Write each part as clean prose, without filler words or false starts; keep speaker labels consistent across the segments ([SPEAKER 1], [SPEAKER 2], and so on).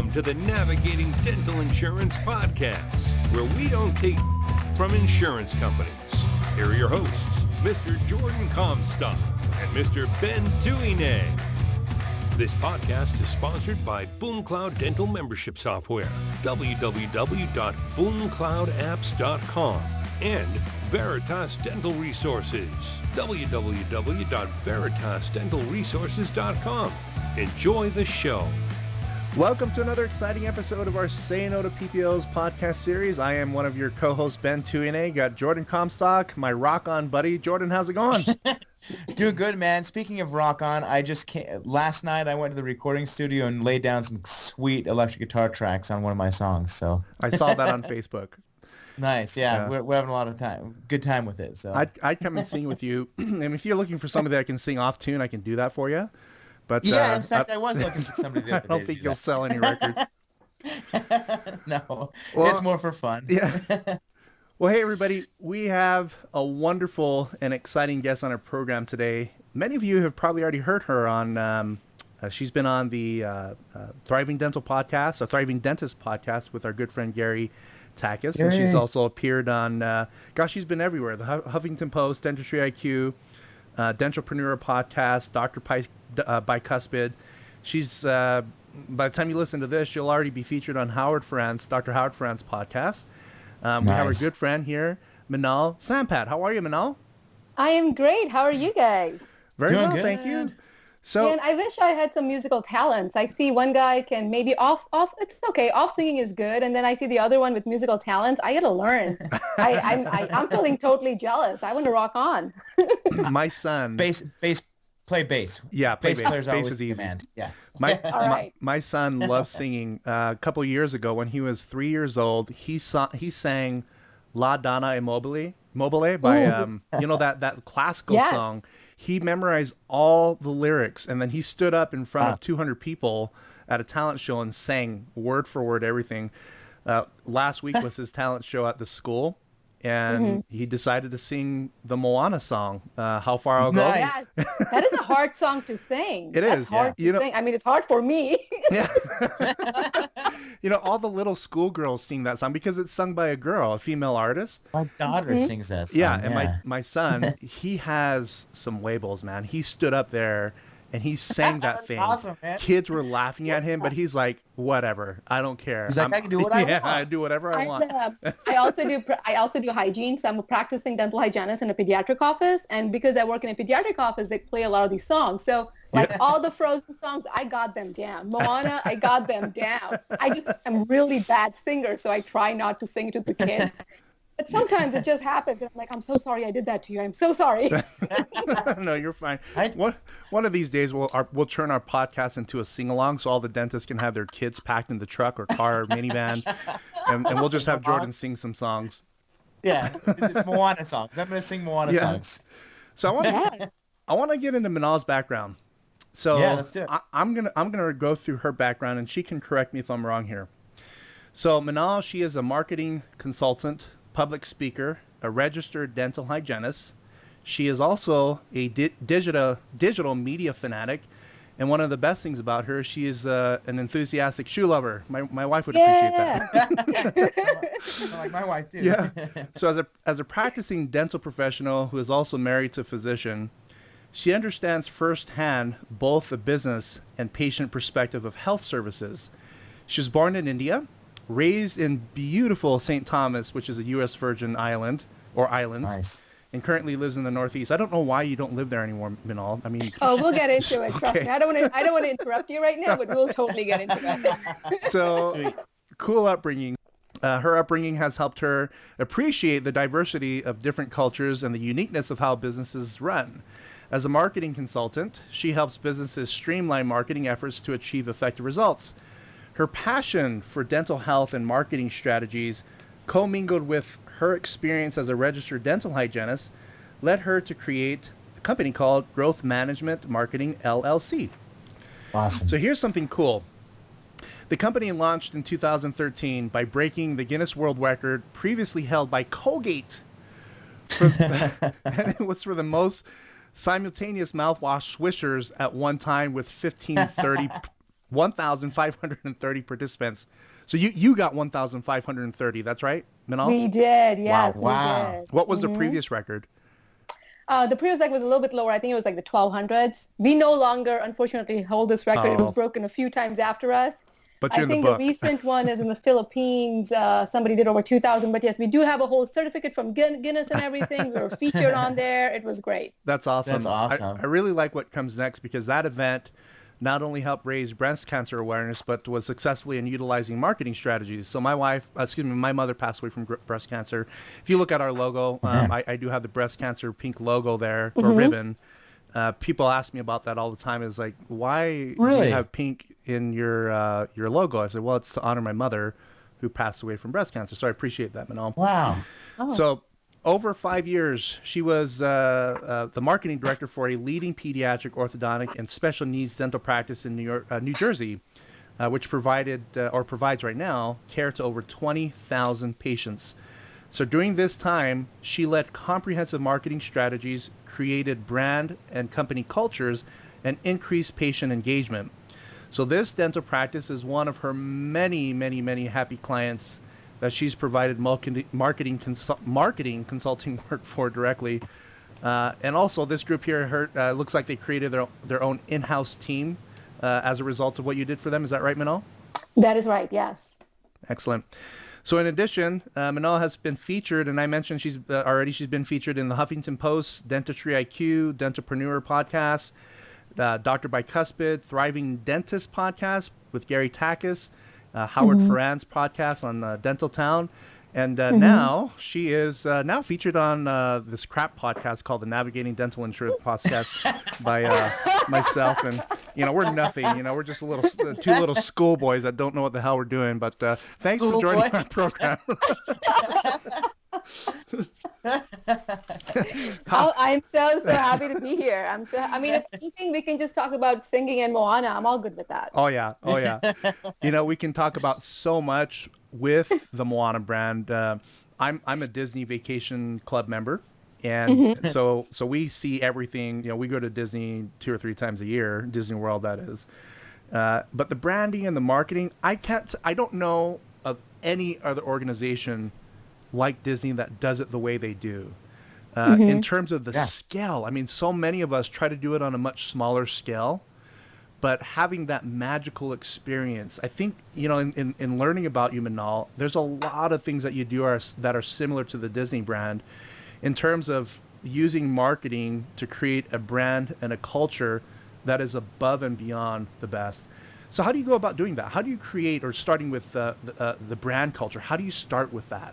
[SPEAKER 1] Welcome to the Navigating Dental Insurance Podcast, where we don't take from insurance companies. Here are your hosts, Mr. Jordan Comstock and Mr. Ben Tuine. This podcast is sponsored by BoomCloud Dental Membership Software, www.boomcloudapps.com, and Veritas Dental Resources, www.veritasdentalresources.com. Enjoy the show.
[SPEAKER 2] Welcome to another exciting episode of our Say No to PPO's podcast series. I am one of your co-hosts, Ben Tuine. Got Jordan Comstock, my rock-on buddy. Jordan, how's it going?
[SPEAKER 3] Doing good, man. Speaking of rock-on, I just last night I went to the recording studio and laid down some sweet electric guitar tracks on one of my songs. So
[SPEAKER 2] I saw that on Facebook.
[SPEAKER 3] Nice, yeah. We're having a lot of good time with it. So
[SPEAKER 2] I'd come and sing with you, and if you're looking for somebody that can sing off tune, I can do that for you. But
[SPEAKER 3] yeah, in fact, I was looking for somebody the other
[SPEAKER 2] I don't think you'll sell any records.
[SPEAKER 3] No, it's more for fun.
[SPEAKER 2] Yeah. Well, hey, everybody. We have a wonderful and exciting guest on our program today. Many of you have probably already heard her on, she's been on the Thriving Dental podcast, or Thriving Dentist podcast with our good friend Gary Takis. And she's also appeared on, she's been everywhere. The Huffington Post, Dentistry IQ, Dentalpreneur podcast, Dr. Bicuspid. She's, by the time you listen to this, you'll already be featured on Dr. Howard Friend's podcast. Nice. We have our good friend here, Minal Sampat. How are you, Minal?
[SPEAKER 4] I am great. How are you guys?
[SPEAKER 2] Very well, thank you. So,
[SPEAKER 4] and I wish I had some musical talents. I see one guy can maybe it's okay. Off singing is good. And then I see the other one with musical talents. I got to learn. I'm feeling totally jealous. I want to rock on.
[SPEAKER 2] My son.
[SPEAKER 3] Play bass.
[SPEAKER 2] Yeah,
[SPEAKER 3] bass.
[SPEAKER 2] Bass is easy.
[SPEAKER 3] Yeah.
[SPEAKER 2] My son loves singing. A couple years ago, when he was 3 years old, he sang La Donna Immobile by that classical song. He memorized all the lyrics, and then he stood up in front of 200 people at a talent show and sang word for word everything. Last week was his talent show at the school, and he decided to sing the Moana song, How Far I'll Go.
[SPEAKER 4] Nice. Yeah, that is a hard song to sing.
[SPEAKER 2] That's
[SPEAKER 4] hard to sing. I mean, it's hard for me.
[SPEAKER 2] Yeah. All the little schoolgirls sing that song because it's sung by a girl, a female artist.
[SPEAKER 3] My daughter sings that song.
[SPEAKER 2] Yeah, and my son, he has some labels, man. He stood up there and he sang that thing.
[SPEAKER 3] Awesome, man.
[SPEAKER 2] Kids were laughing at him, but he's like, whatever, I don't care.
[SPEAKER 3] He's like, I can do what I want.
[SPEAKER 2] Yeah, I do whatever I want.
[SPEAKER 4] I also do hygiene, so I'm a practicing dental hygienist in a pediatric office, and because I work in a pediatric office, they play a lot of these songs. So all the Frozen songs, I got them down. Moana, I got them down. I'm a really bad singer, so I try not to sing to the kids. But sometimes it just happens, and I'm like, I'm so sorry I did that to you. I'm so sorry.
[SPEAKER 2] No, you're fine. One of these days, we'll turn our podcast into a sing-along, so all the dentists can have their kids packed in the truck or car or minivan, and we'll just have Jordan sing some songs.
[SPEAKER 3] Yeah, Moana songs. I'm going to sing Moana songs.
[SPEAKER 2] So I want to get into Minal's background. So
[SPEAKER 3] let's do it.
[SPEAKER 2] I'm gonna go through her background, and she can correct me if I'm wrong here. So Minal, she is a marketing consultant, public speaker, a registered dental hygienist. She is also a digital media fanatic, and one of the best things about her, she is an enthusiastic shoe lover. My wife would appreciate that.
[SPEAKER 3] Like my wife too.
[SPEAKER 2] Yeah. So as a practicing dental professional who is also married to a physician, she understands firsthand both the business and patient perspective of health services. She was born in India, raised in beautiful St. Thomas, which is a U.S. Virgin Island, or islands,
[SPEAKER 3] nice.
[SPEAKER 2] And currently lives in the Northeast. I don't know why you don't live there anymore, Minal. I mean,
[SPEAKER 4] we'll get into it. Trust me. I don't want to interrupt you right now, but we'll totally get into it.
[SPEAKER 2] So,
[SPEAKER 3] Sweet.
[SPEAKER 2] Cool upbringing. Her upbringing has helped her appreciate the diversity of different cultures and the uniqueness of how businesses run. As a marketing consultant, she helps businesses streamline marketing efforts to achieve effective results. Her passion for dental health and marketing strategies, commingled with her experience as a registered dental hygienist, led her to create a company called Growth Management Marketing, LLC.
[SPEAKER 3] Awesome.
[SPEAKER 2] So here's something cool. The company launched in 2013 by breaking the Guinness World Record previously held by Colgate. And it was for the most simultaneous mouthwash swishers at one time with 1530 1,530 participants. So you got 1,530. That's right, Minal?
[SPEAKER 4] We did, yes,
[SPEAKER 3] Wow.
[SPEAKER 4] we did.
[SPEAKER 2] What was the previous record?
[SPEAKER 4] The previous record was a little bit lower. I think it was like the 1200s. We no longer, unfortunately, hold this record. It was broken a few times after us.
[SPEAKER 2] But you're
[SPEAKER 4] I
[SPEAKER 2] in the
[SPEAKER 4] think
[SPEAKER 2] book.
[SPEAKER 4] the recent one is in the Philippines. Somebody did over 2,000. But yes, we do have a whole certificate from Guinness and everything. We were featured on there. It was great.
[SPEAKER 2] That's awesome.
[SPEAKER 3] That's awesome.
[SPEAKER 2] I really like what comes next because that event not only helped raise breast cancer awareness, but was successfully in utilizing marketing strategies. So my mother passed away from breast cancer. If you look at our logo, I do have the breast cancer pink logo there, or ribbon. People ask me about that all the time. Is like, why do you have pink in your logo? I said, well, it's to honor my mother who passed away from breast cancer. So I appreciate that, Minal.
[SPEAKER 3] Wow.
[SPEAKER 2] So over 5 years, she was the marketing director for a leading pediatric orthodontic and special needs dental practice in New Jersey, which provided or provides right now care to over 20,000 patients. So during this time, she led comprehensive marketing strategies, created brand and company cultures, and increased patient engagement. So this dental practice is one of her many, many, many happy clients that she's provided marketing consulting work for directly. And also this group here looks like they created their own in-house team as a result of what you did for them. Is that right, Minal?
[SPEAKER 4] That is right, yes.
[SPEAKER 2] Excellent. So in addition, Minal has been featured, and I mentioned she's been featured in the Huffington Post, Dentistry IQ, Dentapreneur podcast, Dr. Bicuspid, Thriving Dentist podcast with Gary Takis, Howard Ferran's podcast on Dental Town. And now she is now featured on this crap podcast called the Navigating Dental Insurance podcast by myself. And, we're nothing. We're just two little schoolboys that don't know what the hell we're doing. But thanks for joining our program.
[SPEAKER 4] I'm so happy to be here. If anything, we can just talk about singing and Moana. I'm all good with that.
[SPEAKER 2] Oh yeah. We can talk about so much with the Moana brand. I'm a Disney Vacation Club member, and so we see everything. We go to Disney 2 or 3 times a year, Disney World that is. But the branding and the marketing, I don't know of any other organization like Disney that does it the way they do. In terms of the scale, so many of us try to do it on a much smaller scale, but having that magical experience, I think, in learning about you, Minal, there's a lot of things that you do that are similar to the Disney brand in terms of using marketing to create a brand and a culture that is above and beyond the best. So how do you go about doing that? How do you create, or starting with the brand culture, how do you start with that?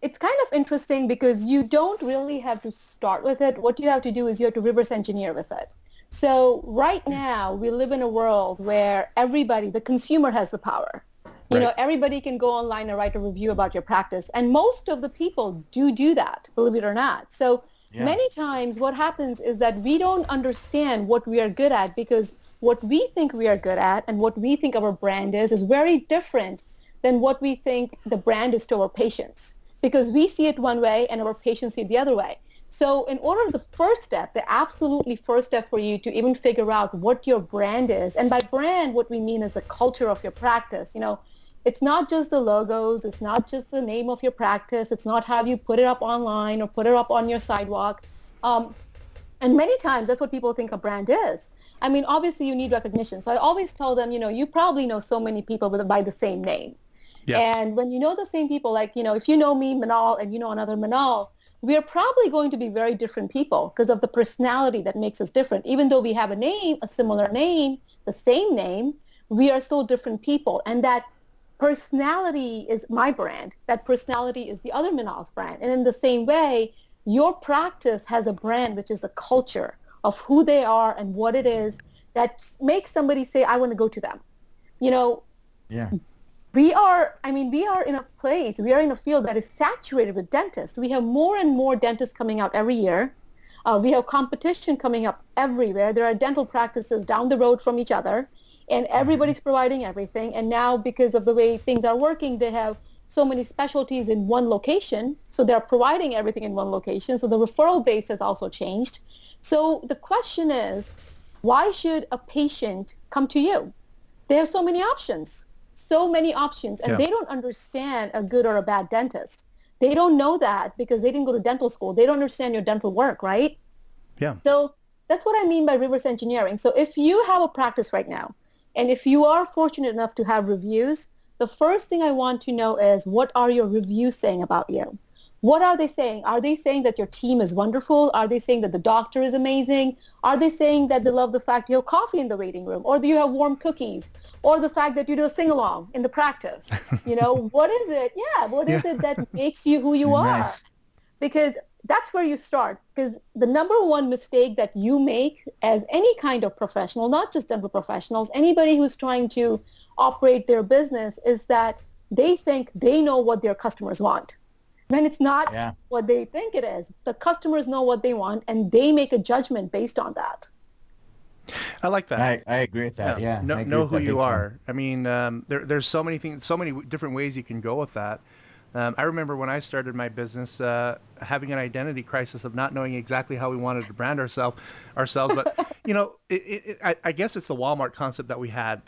[SPEAKER 4] It's kind of interesting because you don't really have to start with it. What you have to do is you have to reverse engineer with it. So right now we live in a world where everybody, the consumer, has the power. Everybody can go online and write a review about your practice. And most of the people do that, believe it or not. So many times what happens is that we don't understand what we are good at, because what we think we are good at and what we think our brand is very different than what we think the brand is to our patients, because we see it one way and our patients see it the other way. So in order, the absolutely first step for you to even figure out what your brand is, and by brand, what we mean is the culture of your practice. It's not just the logos, it's not just the name of your practice, it's not how you put it up online or put it up on your sidewalk. And many times that's what people think a brand is. Obviously you need recognition. So I always tell them, you probably know so many people by the same name. Yeah. And when you know the same people, like, if you know me, Minal, and you know another Minal, we are probably going to be very different people because of the personality that makes us different. Even though we have a similar name, the same name, we are still different people. And that personality is my brand. That personality is the other Minal's brand. And in the same way, your practice has a brand, which is a culture of who they are and what it is that makes somebody say, I want to go to them. We are in a place, we are in a field that is saturated with dentists. We have more and more dentists coming out every year. We have competition coming up everywhere. There are dental practices down the road from each other, and everybody's providing everything. And now, because of the way things are working, they have so many specialties in one location. So they're providing everything in one location. So the referral base has also changed. So the question is, Why should a patient come to you? There are so many options, and they don't understand a good or a bad dentist. They don't know that because they didn't go to dental school. They don't understand your dental work, right?
[SPEAKER 2] Yeah.
[SPEAKER 4] So that's what I mean by reverse engineering. So if you have a practice right now, and if you are fortunate enough to have reviews, the first thing I want to know is, what are your reviews saying about you? What are they saying? Are they saying that your team is wonderful? Are they saying that the doctor is amazing? Are they saying that they love the fact you have coffee in the waiting room, or do you have warm cookies, or the fact that you do a sing-along in the practice? What is it? Yeah, what is it that makes you who you are?
[SPEAKER 3] Nice.
[SPEAKER 4] Because that's where you start. Because the number one mistake that you make as any kind of professional, not just dental professionals, anybody who's trying to operate their business, is that they think they know what their customers want. When it's not what they think it is. The customers know what they want, and they make a judgment based on that.
[SPEAKER 2] I like that.
[SPEAKER 3] I agree with that. Yeah.
[SPEAKER 2] Know who you are. I mean, there's so many things, so many different ways you can go with that. I remember when I started my business, having an identity crisis of not knowing exactly how we wanted to brand ourselves. But I guess it's the Walmart concept that we had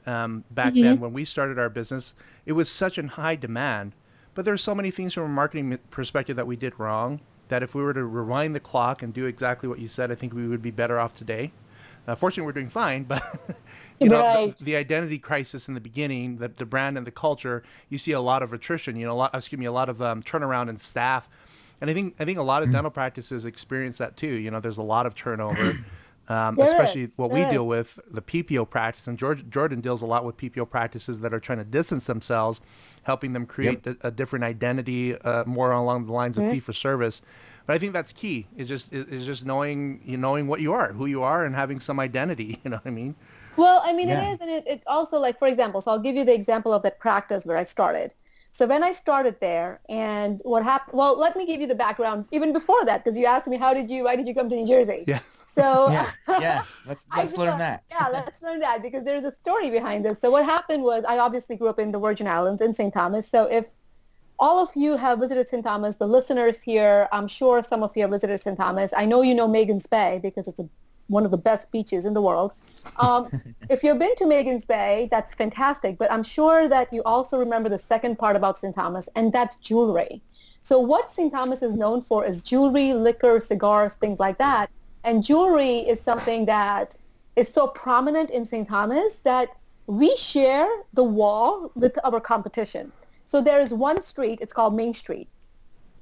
[SPEAKER 2] back then when we started our business. It was such in high demand, but there's so many things from a marketing perspective that we did wrong, that if we were to rewind the clock and do exactly what you said, I think we would be better off today. Fortunately, we're doing fine, but the identity crisis in the beginning, the brand and the culture, you see a lot of attrition. A lot of turnaround in staff, and I think a lot of dental practices experience that too. There's a lot of turnover, especially what we deal with, the PPO practice, and Jordan deals a lot with PPO practices that are trying to distance themselves, helping them create a different identity, more along the lines of fee for service. But I think that's key. Is just knowing what you are, who you are, and having some identity. You know what I mean?
[SPEAKER 4] Well, I mean, it is, and it also, like, for example, so I'll give you the example of that practice where I started. So when I started there, and what happened? Well, let me give you the background even before that, because you asked me why did you come to New Jersey?
[SPEAKER 2] Yeah.
[SPEAKER 4] So
[SPEAKER 3] let's learn that.
[SPEAKER 4] Yeah, let's learn that, because there's a story behind this. So what happened was, I obviously grew up in the Virgin Islands in St. Thomas. So if all of you have visited St. Thomas, the listeners here, I'm sure some of you have visited St. Thomas. I know you know Magens Bay because it's one of the best beaches in the world. If you've been to Magens Bay, that's fantastic. But I'm sure that you also remember the second part about St. Thomas, and that's jewelry. So what St. Thomas is known for is jewelry, liquor, cigars, things like that. And jewelry is something that is so prominent in St. Thomas that we share the wall with our competition. So there is one street, it's called Main Street.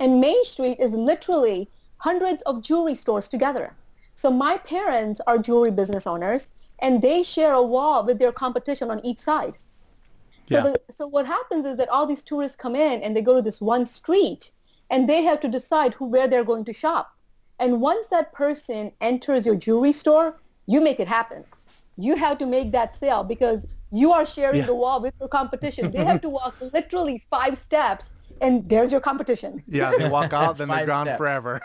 [SPEAKER 4] And Main Street is literally hundreds of jewelry stores together. So my parents are jewelry business owners, and they share a wall with their competition on each side. So what happens is that all these tourists come in and they go to this one street, and they have to decide where they're going to shop. And once that person enters your jewelry store, you make it happen. You have to make that sale because you are sharing the wall with your competition. They have to walk literally 5 steps, and there's your competition.
[SPEAKER 2] Yeah, they walk out, then they're gone forever.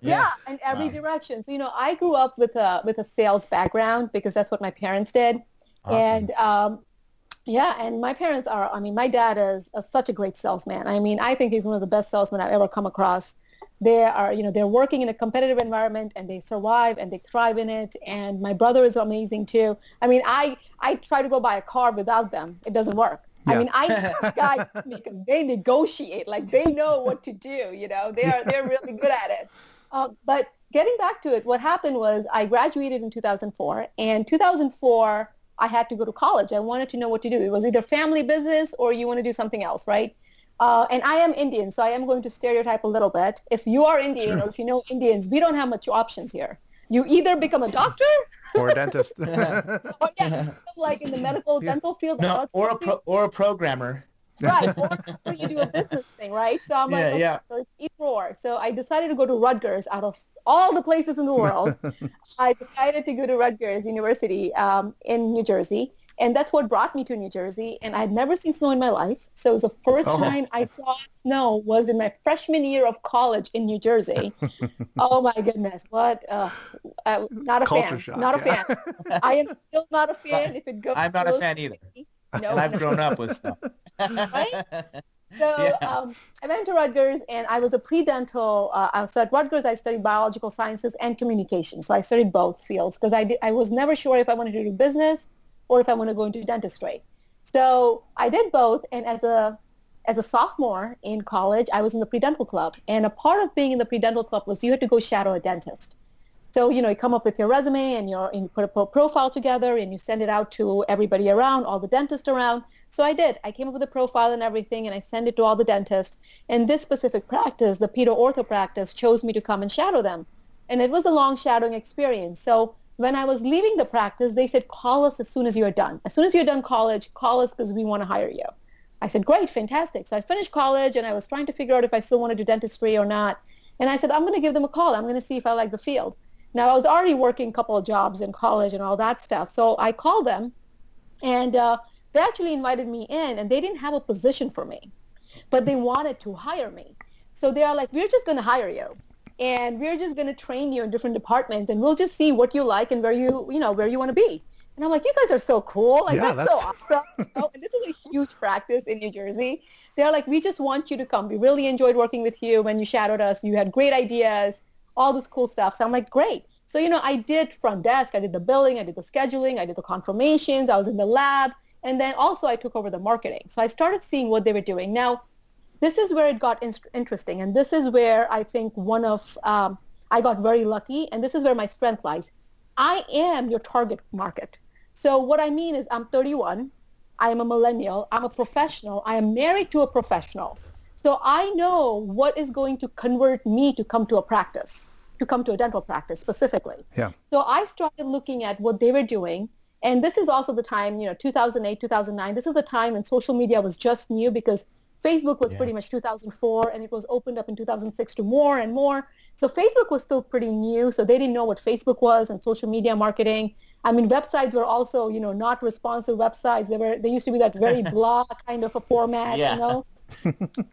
[SPEAKER 4] Yeah, in every direction. So, I grew up with a sales background because that's what my parents did. Awesome. And and my parents my dad is such a great salesman. I mean, I think he's one of the best salesmen I've ever come across. They are, they're working in a competitive environment, and they survive and they thrive in it. And my brother is amazing too. I mean, I try to go buy a car without them. It doesn't work. Yeah. I mean, I need guys because they negotiate, like they know what to do. They're really good at it. But getting back to it, what happened was I graduated in 2004, and 2004 I had to go to college. I wanted to know what to do. It was either family business or you want to do something else, right? And I am Indian, so I am going to stereotype a little bit. If you are Indian, or if you know Indians, we don't have much options here. You either become a doctor
[SPEAKER 2] or a dentist,
[SPEAKER 4] or like in the medical dental field,
[SPEAKER 3] or a programmer,
[SPEAKER 4] right? Or you do a business thing, right? So I'm so it's either or. So I decided to go to Rutgers. Out of all the places in the world, I decided to go to Rutgers University in New Jersey. And that's what brought me to New Jersey. And I'd never seen snow in my life. So it was the first time I saw snow was in my freshman year of college in New Jersey. Oh, my goodness. What? Not a
[SPEAKER 2] Culture
[SPEAKER 4] fan.
[SPEAKER 2] shock,
[SPEAKER 4] Not a fan. I am still not a fan. If it goes,
[SPEAKER 3] I'm not a fan either.
[SPEAKER 4] No,
[SPEAKER 3] and I've grown up with snow.
[SPEAKER 4] Right? So
[SPEAKER 3] Yeah.
[SPEAKER 4] I went to Rutgers and I was a pre-dental. So at Rutgers, I studied biological sciences and communication. So I studied both fields because I was never sure if I wanted to do business or if I want to go into dentistry. So I did both. And as a sophomore in college, I was in the pre-dental club. And a part of being in the pre-dental club was you had to go shadow a dentist. So, you come up with your resume and you put a profile together and you send it out to everybody around, all the dentists around. So I did. I came up with a profile and everything and I sent it to all the dentists. And this specific practice, the pedo ortho practice, chose me to come and shadow them. And it was a long shadowing experience. So when I was leaving the practice, they said, call us as soon as you're done. As soon as you're done college, call us because we want to hire you. I said, great, fantastic. So I finished college and I was trying to figure out if I still want to do dentistry or not. And I said, I'm going to give them a call. I'm going to see if I like the field. Now, I was already working a couple of jobs in college and all that stuff. So I called them and they actually invited me in and they didn't have a position for me, but they wanted to hire me. So they are like, we're just going to hire you and we're just going to train you in different departments and we'll just see what you like and where where you want to be. And I'm like, you guys are so cool. Like,
[SPEAKER 2] Yeah,
[SPEAKER 4] that's so awesome. And this is a huge practice in New Jersey. They're like, we just want you to come. We really enjoyed working with you when you shadowed us. You had great ideas, all this cool stuff. So I'm like, great. So, I did front desk. I did the billing. I did the scheduling. I did the confirmations. I was in the lab. And then also I took over the marketing. So I started seeing what they were doing. Now, this is where it got interesting. And this is where I think I got very lucky. And this is where my strength lies. I am your target market. So what I mean is I'm 31. I am a millennial. I'm a professional. I am married to a professional. So I know what is going to convert me to come to a practice, to come to a dental practice specifically.
[SPEAKER 2] Yeah.
[SPEAKER 4] So I started looking at what they were doing. And this is also the time, 2008, 2009. This is the time when social media was just new because Facebook was pretty much 2004 and it was opened up in 2006 to more and more. So Facebook was still pretty new. So they didn't know what Facebook was and social media marketing. I mean, websites were also, not responsive websites. They used to be that very blah kind of a format,
[SPEAKER 3] Yeah.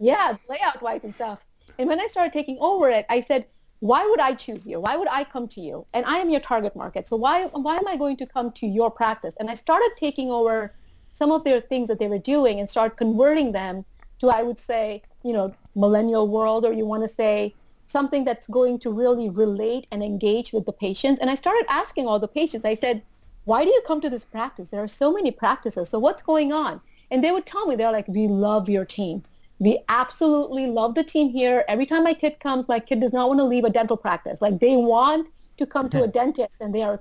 [SPEAKER 4] Yeah, layout wise and stuff. And when I started taking over it, I said, why would I choose you? Why would I come to you? And I am your target market. So why am I going to come to your practice? And I started taking over some of their things that they were doing and start converting them to, I would say, millennial world, or you want to say something that's going to really relate and engage with the patients. And I started asking all the patients, I said, why do you come to this practice? There are so many practices. So what's going on? And they would tell me, they're like, we love your team. We absolutely love the team here. Every time my kid comes, my kid does not want to leave a dental practice. Like they want to come to a dentist and they're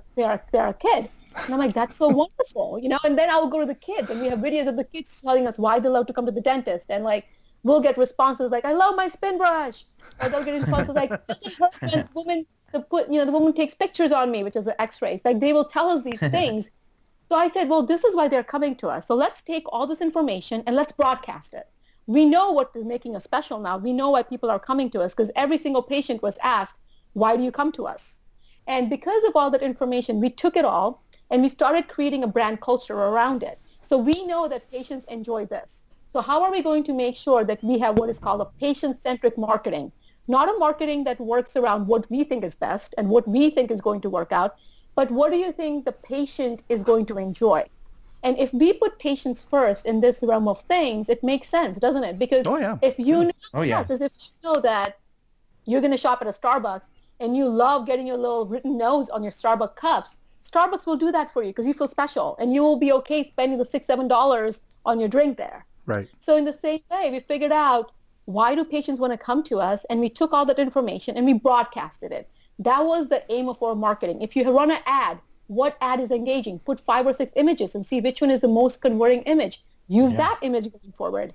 [SPEAKER 4] a kid. And I'm like, that's so wonderful, and then I'll go to the kids and we have videos of the kids telling us why they love to come to the dentist. And like, we'll get responses like, I love my spin brush. Or they'll get responses like, it doesn't hurt when the woman takes pictures on me, which is the x-rays. Like they will tell us these things. So I said, well, this is why they're coming to us. So let's take all this information and let's broadcast it. We know what is making us special now. We know why people are coming to us because every single patient was asked, why do you come to us? And because of all that information, we took it all and we started creating a brand culture around it. So we know that patients enjoy this. So how are we going to make sure that we have what is called a patient-centric marketing? Not a marketing that works around what we think is best and what we think is going to work out, but what do you think the patient is going to enjoy? And if we put patients first in this realm of things, it makes sense, doesn't it? Because if you know, because if you know that you're going to shop at a Starbucks and you love getting your little written notes on your Starbucks cups, Starbucks will do that for you because you feel special and you will be okay spending the $6-7 on your drink there.
[SPEAKER 2] Right.
[SPEAKER 4] So in the same way, we figured out why do patients want to come to us, and we took all that information and we broadcasted it. That was the aim of our marketing. If you run an ad, what ad is engaging? Put 5 or 6 images and see which one is the most converting image. Use that image going forward.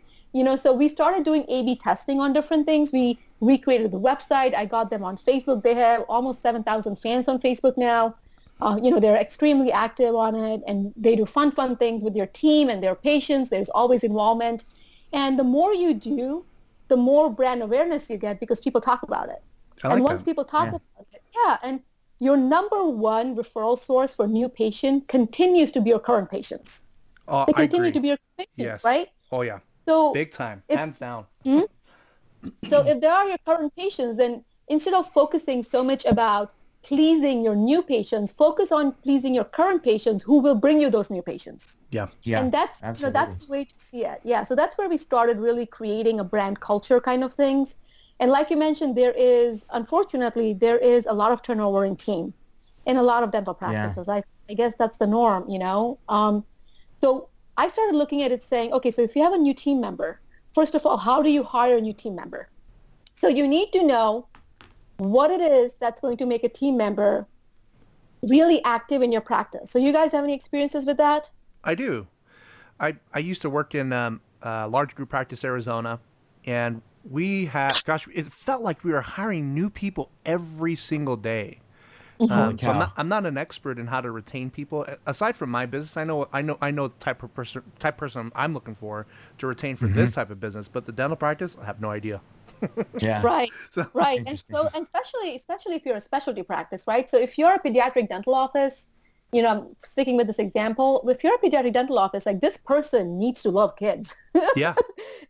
[SPEAKER 4] So we started doing A/B testing on different things. We recreated the website. I got them on Facebook. They have almost 7,000 fans on Facebook now. They're extremely active on it, and they do fun things with their team and their patients. There's always involvement. And the more you do, the more brand awareness you get because people talk about it. And once people talk about it, and your number one referral source for new patient continues to be your current patients. They continue to be your patients, right?
[SPEAKER 2] Oh, yeah.
[SPEAKER 4] So
[SPEAKER 2] big time, hands down.
[SPEAKER 4] So if there are your current patients, then instead of focusing so much about pleasing your new patients. Focus on pleasing your current patients who will bring you those new patients.
[SPEAKER 2] Yeah.
[SPEAKER 4] And that's, that's the way to see it. Yeah. So that's where we started really creating a brand culture kind of things. And like you mentioned, unfortunately, there is a lot of turnover in team in a lot of dental practices. I guess that's the norm, So I started looking at it saying, okay, so if you have a new team member, first of all, how do you hire a new team member? So you need to know what it is that's going to make a team member really active in your practice. So you guys have any experiences with that?
[SPEAKER 2] I do. I used to work in large group practice Arizona, and we had, it felt like we were hiring new people every single day. So I'm not an expert in how to retain people. Aside from my business, I know the type of person I'm looking for to retain for this type of business. But the dental practice, I have no idea.
[SPEAKER 3] Yeah.
[SPEAKER 4] Right. Right. And especially if you're a specialty practice, right? So if you're a pediatric dental office, I'm sticking with this example. If you're a pediatric dental office, like this person needs to love kids.
[SPEAKER 2] Yeah.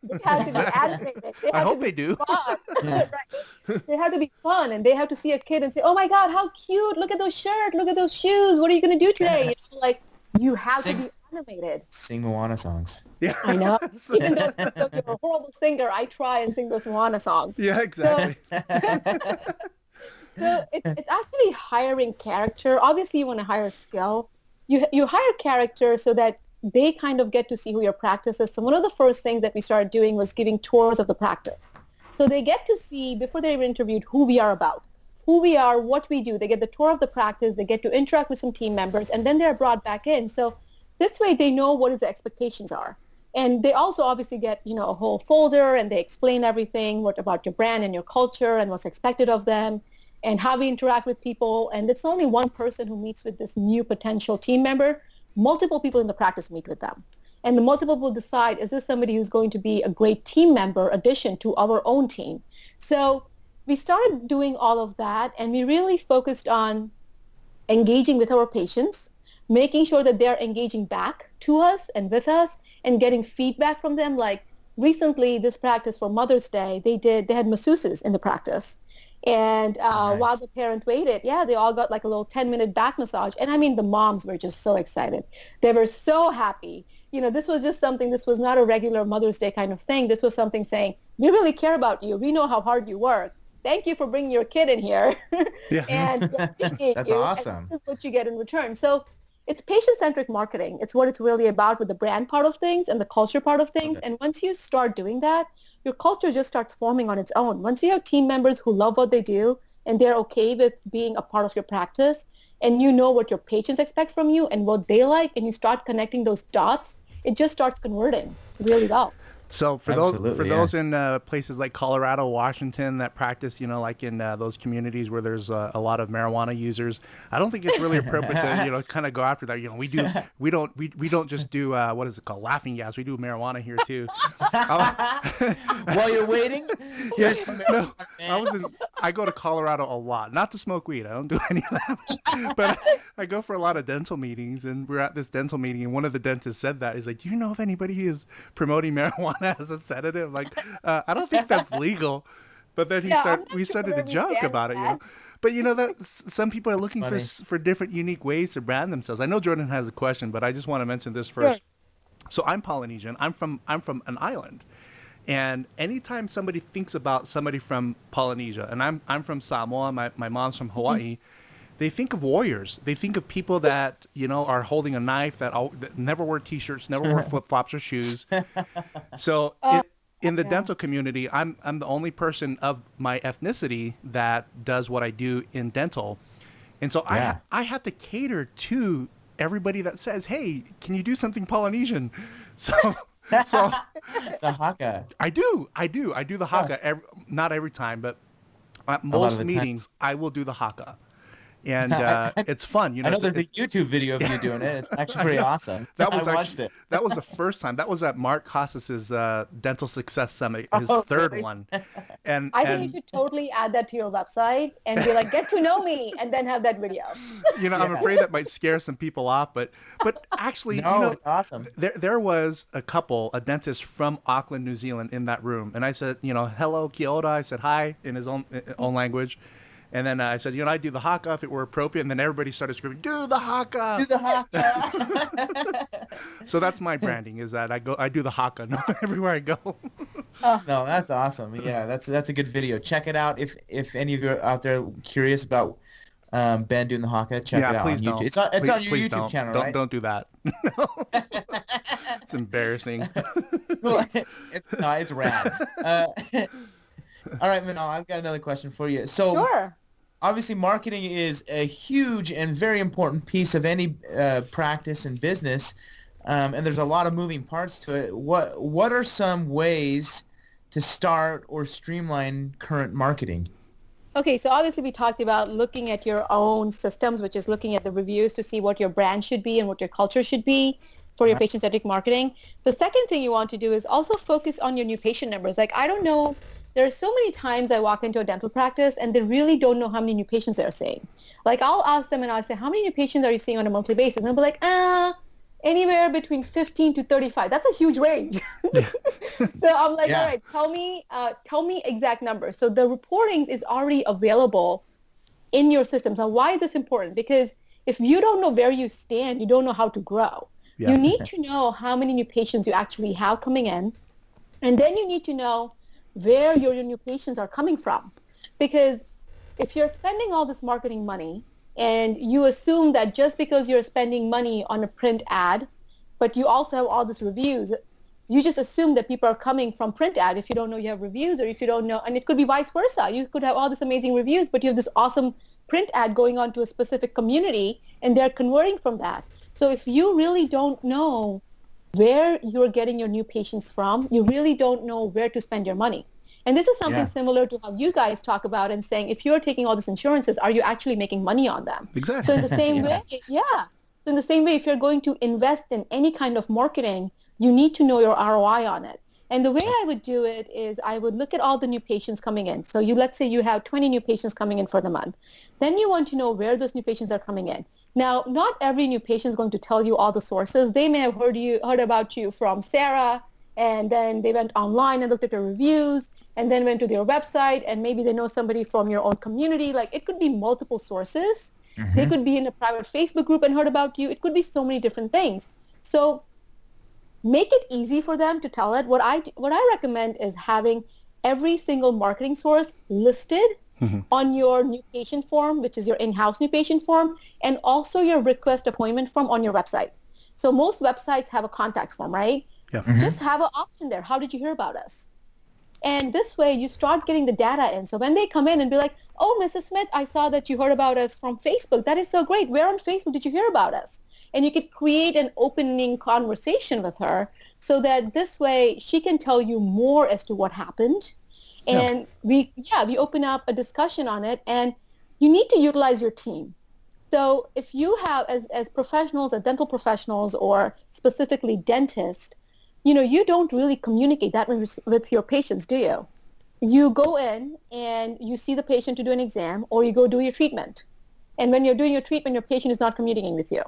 [SPEAKER 4] They have to be animated.
[SPEAKER 2] I hope they do.
[SPEAKER 4] Fun. Right. They have to be fun, and they have to see a kid and say, "Oh my God, how cute! Look at those shirts. Look at those shoes. What are you going to do today?" You have to be animated.
[SPEAKER 3] Sing Moana songs.
[SPEAKER 2] Yeah.
[SPEAKER 4] I know. Even though you're a horrible singer, I try and sing those Moana songs.
[SPEAKER 2] Yeah, exactly.
[SPEAKER 4] So it's actually hiring character. Obviously, you want to hire skill. You hire character so that they kind of get to see who your practice is. So one of the first things that we started doing was giving tours of the practice. So they get to see, before they're interviewed, who we are about, who we are, what we do. They get the tour of the practice. They get to interact with some team members, and then they're brought back in. So this way they know what the expectations are. And they also obviously get, a whole folder, and they explain everything, what about your brand and your culture and what's expected of them and how we interact with people. And it's only one person who meets with this new potential team member. Multiple people in the practice meet with them. And the multiple will decide, is this somebody who's going to be a great team member addition to our own team? So we started doing all of that, and we really focused on engaging with our patients, making sure that they're engaging back to us and with us and getting feedback from them. Like recently, this practice for Mother's Day, they had masseuses in the practice. And
[SPEAKER 3] Nice.
[SPEAKER 4] while the parent waited, they all got like a little 10-minute back massage. And I mean, the moms were just so excited. They were so happy. This was just something, this was not a regular Mother's Day kind of thing. This was something saying, we really care about you. We know how hard you work. Thank you for bringing your kid in here.
[SPEAKER 2] Yeah.
[SPEAKER 4] And we appreciate
[SPEAKER 3] That's
[SPEAKER 4] you.
[SPEAKER 3] awesome.
[SPEAKER 4] And this is what you get in return. So it's patient-centric marketing. It's what it's really about with the brand part of things and the culture part of things.
[SPEAKER 3] Okay.
[SPEAKER 4] And once you start doing that, your culture just starts forming on its own. Once you have team members who love what they do and they're okay with being a part of your practice, and you know what your patients expect from you and what they like, and you start connecting those dots, it just starts converting really well.
[SPEAKER 2] So for
[SPEAKER 3] Absolutely,
[SPEAKER 2] those in places like Colorado, Washington that practice, like in those communities where there's a lot of marijuana users, I don't think it's really appropriate to kind of go after that. We don't just do what is it called, laughing gas. We do marijuana here too.
[SPEAKER 3] While you're waiting,
[SPEAKER 2] Yes, no, I go to Colorado a lot, not to smoke weed. I don't do any of that, but I go for a lot of dental meetings, and we're at this dental meeting, and one of the dentists said that. He's like, do you know if anybody is promoting marijuana as a sedative? Like, I don't think that's legal. But then we started to joke about it, But that some people are looking for different unique ways to brand themselves. I know Jordan has a question, but I just want to mention this first. Sure. So I'm Polynesian. I'm from an island. And anytime somebody thinks about somebody from Polynesia, and I'm from Samoa, my mom's from Hawaii, they think of warriors. They think of people that, are holding a knife, that never wear T-shirts, never wear flip-flops or shoes. So in the dental community, I'm the only person of my ethnicity that does what I do in dental. And so I have to cater to everybody that says, hey, can you do something Polynesian? So
[SPEAKER 3] the haka.
[SPEAKER 2] I do the haka. Not every time, but at most meetings, I will do the haka. And it's fun.
[SPEAKER 3] I know there's a YouTube video of you doing it. It's actually pretty awesome. I watched it.
[SPEAKER 2] That was the first time. That was at Mark Casas's Dental Success Summit, his third one. And
[SPEAKER 4] I think you should totally add that to your website and be like, get to know me, and then have that video.
[SPEAKER 2] I'm afraid that might scare some people off, but actually,
[SPEAKER 3] it's awesome.
[SPEAKER 2] There was a dentist from Auckland, New Zealand, in that room, and I said, hello, kia ora. I said hi in his own language. And then I said, I do the haka if it were appropriate. And then everybody started screaming, do the haka.
[SPEAKER 3] Do the haka.
[SPEAKER 2] So that's my branding, is that I do the haka everywhere I go.
[SPEAKER 3] No, that's awesome. Yeah, that's a good video. Check it out. If any of you are out there curious about Ben doing the haka, check it out
[SPEAKER 2] please
[SPEAKER 3] on YouTube.
[SPEAKER 2] Don't.
[SPEAKER 3] It's on your
[SPEAKER 2] Please
[SPEAKER 3] YouTube channel,
[SPEAKER 2] don't,
[SPEAKER 3] right?
[SPEAKER 2] Don't do that. It's embarrassing.
[SPEAKER 3] It's rad. All right, Minal, I've got another question for you. So,
[SPEAKER 4] Sure.
[SPEAKER 3] Obviously, marketing is a huge and very important piece of any practice and business, and there's a lot of moving parts to it. What are some ways to start or streamline current marketing?
[SPEAKER 4] Okay, so obviously we talked about looking at your own systems, which is looking at the reviews to see what your brand should be and what your culture should be for your patient-centric marketing. The second thing you want to do is also focus on your new patient numbers. Like, I don't know, there are so many times I walk into a dental practice and they really don't know how many new patients they're seeing. Like, I'll ask them and I'll say, how many new patients are you seeing on a monthly basis? And they'll be like, anywhere between 15 to 35. That's a huge range. So I'm like, all right, tell me exact numbers. So the reportings is already available in your system. So why is this important? Because if you don't know where you stand, you don't know how to grow. Yeah. You need to know how many new patients you actually have coming in. And then you need to know where your new patients are coming from. Because if you're spending all this marketing money and you assume that just because you're spending money on a print ad, but you also have all these reviews, you just assume that people are coming from print ad if you don't know you have reviews, or if you don't know, and it could be vice versa. You could have all this amazing reviews, but you have this awesome print ad going on to a specific community and they're converting from that. So if you really don't know where you're getting your new patients from, you really don't know where to spend your money. And this is something similar to how you guys talk about and saying, if you're taking all these insurances, are you actually making money on them?
[SPEAKER 2] Exactly.
[SPEAKER 4] So in the same way, So in the same way, if you're going to invest in any kind of marketing, you need to know your ROI on it. And the way I would do it is I would look at all the new patients coming in. So let's say you have 20 new patients coming in for the month. Then you want to know where those new patients are coming in. Now, not every new patient is going to tell you all the sources. They may have heard about you from Sarah, and then they went online and looked at your reviews, and then went to their website, and maybe they know somebody from your own community. Like, it could be multiple sources. Mm-hmm. They could be in a private Facebook group and heard about you. It could be so many different things. So make it easy for them to tell it. What I recommend is having every single marketing source listed on your new patient form, which is your in-house new patient form, and also your request appointment form on your website. So most websites have a contact form, right? Yeah. Mm-hmm. Just have an option there. How did you hear about us? And this way you start getting the data in. So when they come in and be like, oh, Mrs. Smith, I saw that you heard about us from Facebook. That is so great. Where on Facebook did you hear about us? And you could create an opening conversation with her so that this way she can tell you more as to what happened. And we open up a discussion on it, and you need to utilize your team. So if you have, as professionals, as dental professionals, or specifically dentists, you don't really communicate that with your patients, do you? You go in and you see the patient to do an exam, or you go do your treatment. And when you're doing your treatment, your patient is not communicating with you.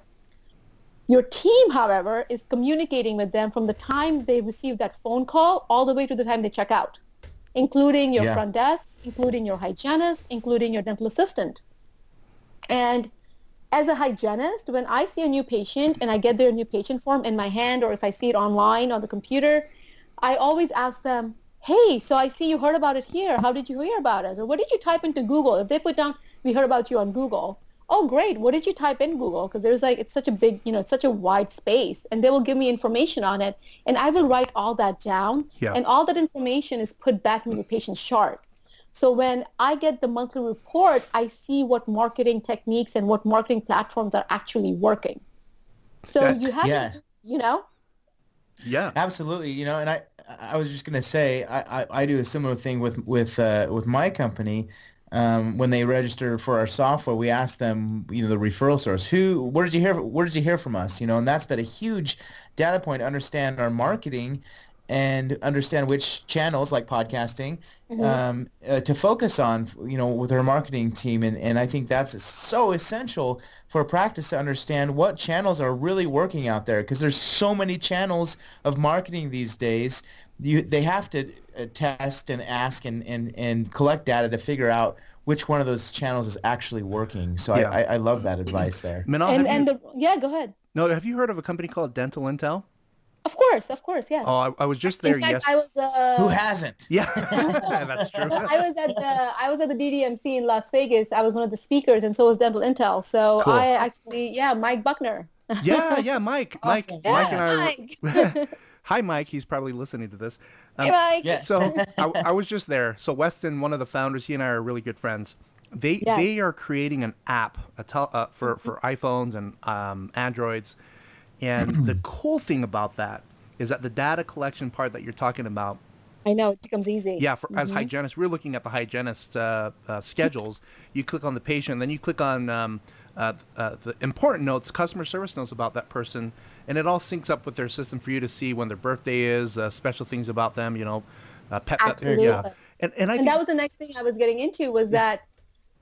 [SPEAKER 4] Your team, however, is communicating with them from the time they receive that phone call all the way to the time they check out, including your front desk, including your hygienist, including your dental assistant. And as a hygienist, when I see a new patient and I get their new patient form in my hand, or if I see it online on the computer, I always ask them, hey, so I see you heard about it here. How did you hear about us? Or what did you type into Google? If they put down, we heard about you on Google. Oh, great. What did you type in Google? Because it's such a big, it's such a wide space. And they will give me information on it. And I will write all that down. Yeah. And all that information is put back into the patient's chart. So when I get the monthly report, I see what marketing techniques and what marketing platforms are actually working. So you have to,
[SPEAKER 3] Yeah, absolutely. And I was just going to say, I do a similar thing with my company. When they register for our software, we ask them, the referral source, where did you hear from us? And that's been a huge data point to understand our marketing. and understand which channels, like podcasting, to focus on, with her marketing team. And I think that's so essential for a practice to understand what channels are really working out there, because there's so many channels of marketing these days. They have to test and ask and collect data to figure out which one of those channels is actually working. So
[SPEAKER 2] Yeah.
[SPEAKER 3] I love that advice there.
[SPEAKER 2] Minal,
[SPEAKER 4] Yeah, go ahead.
[SPEAKER 2] no, have you heard of a company called Dental Intel?
[SPEAKER 4] Of course, yes.
[SPEAKER 2] Oh, I was just there
[SPEAKER 4] In fact,
[SPEAKER 2] yesterday.
[SPEAKER 3] Who hasn't?
[SPEAKER 2] Yeah, that's true.
[SPEAKER 4] I was at the DDMC in Las Vegas. I was one of the speakers, and so was Dental Intel. So
[SPEAKER 2] Cool.
[SPEAKER 4] I actually, Mike Buckner.
[SPEAKER 2] Yeah, Mike.
[SPEAKER 3] Awesome.
[SPEAKER 2] Mike and I.
[SPEAKER 4] Mike.
[SPEAKER 2] Hi, Mike. He's probably listening to this.
[SPEAKER 4] Hey, Mike.
[SPEAKER 3] Yeah.
[SPEAKER 2] So I was just there. So Weston, one of the founders, he and I are really good friends. They are creating an app for iPhones and Androids. And the cool thing about that is that the data collection part that you're talking about.
[SPEAKER 4] I know, it becomes easy.
[SPEAKER 2] Yeah, as hygienists, we're looking at the hygienist schedules. You click on the patient, then you click on the important notes, customer service notes about that person, and it all syncs up with their system for you to see when their birthday is, special things about them, pet.
[SPEAKER 4] Absolutely.
[SPEAKER 2] And
[SPEAKER 4] that was the next thing I was getting into was that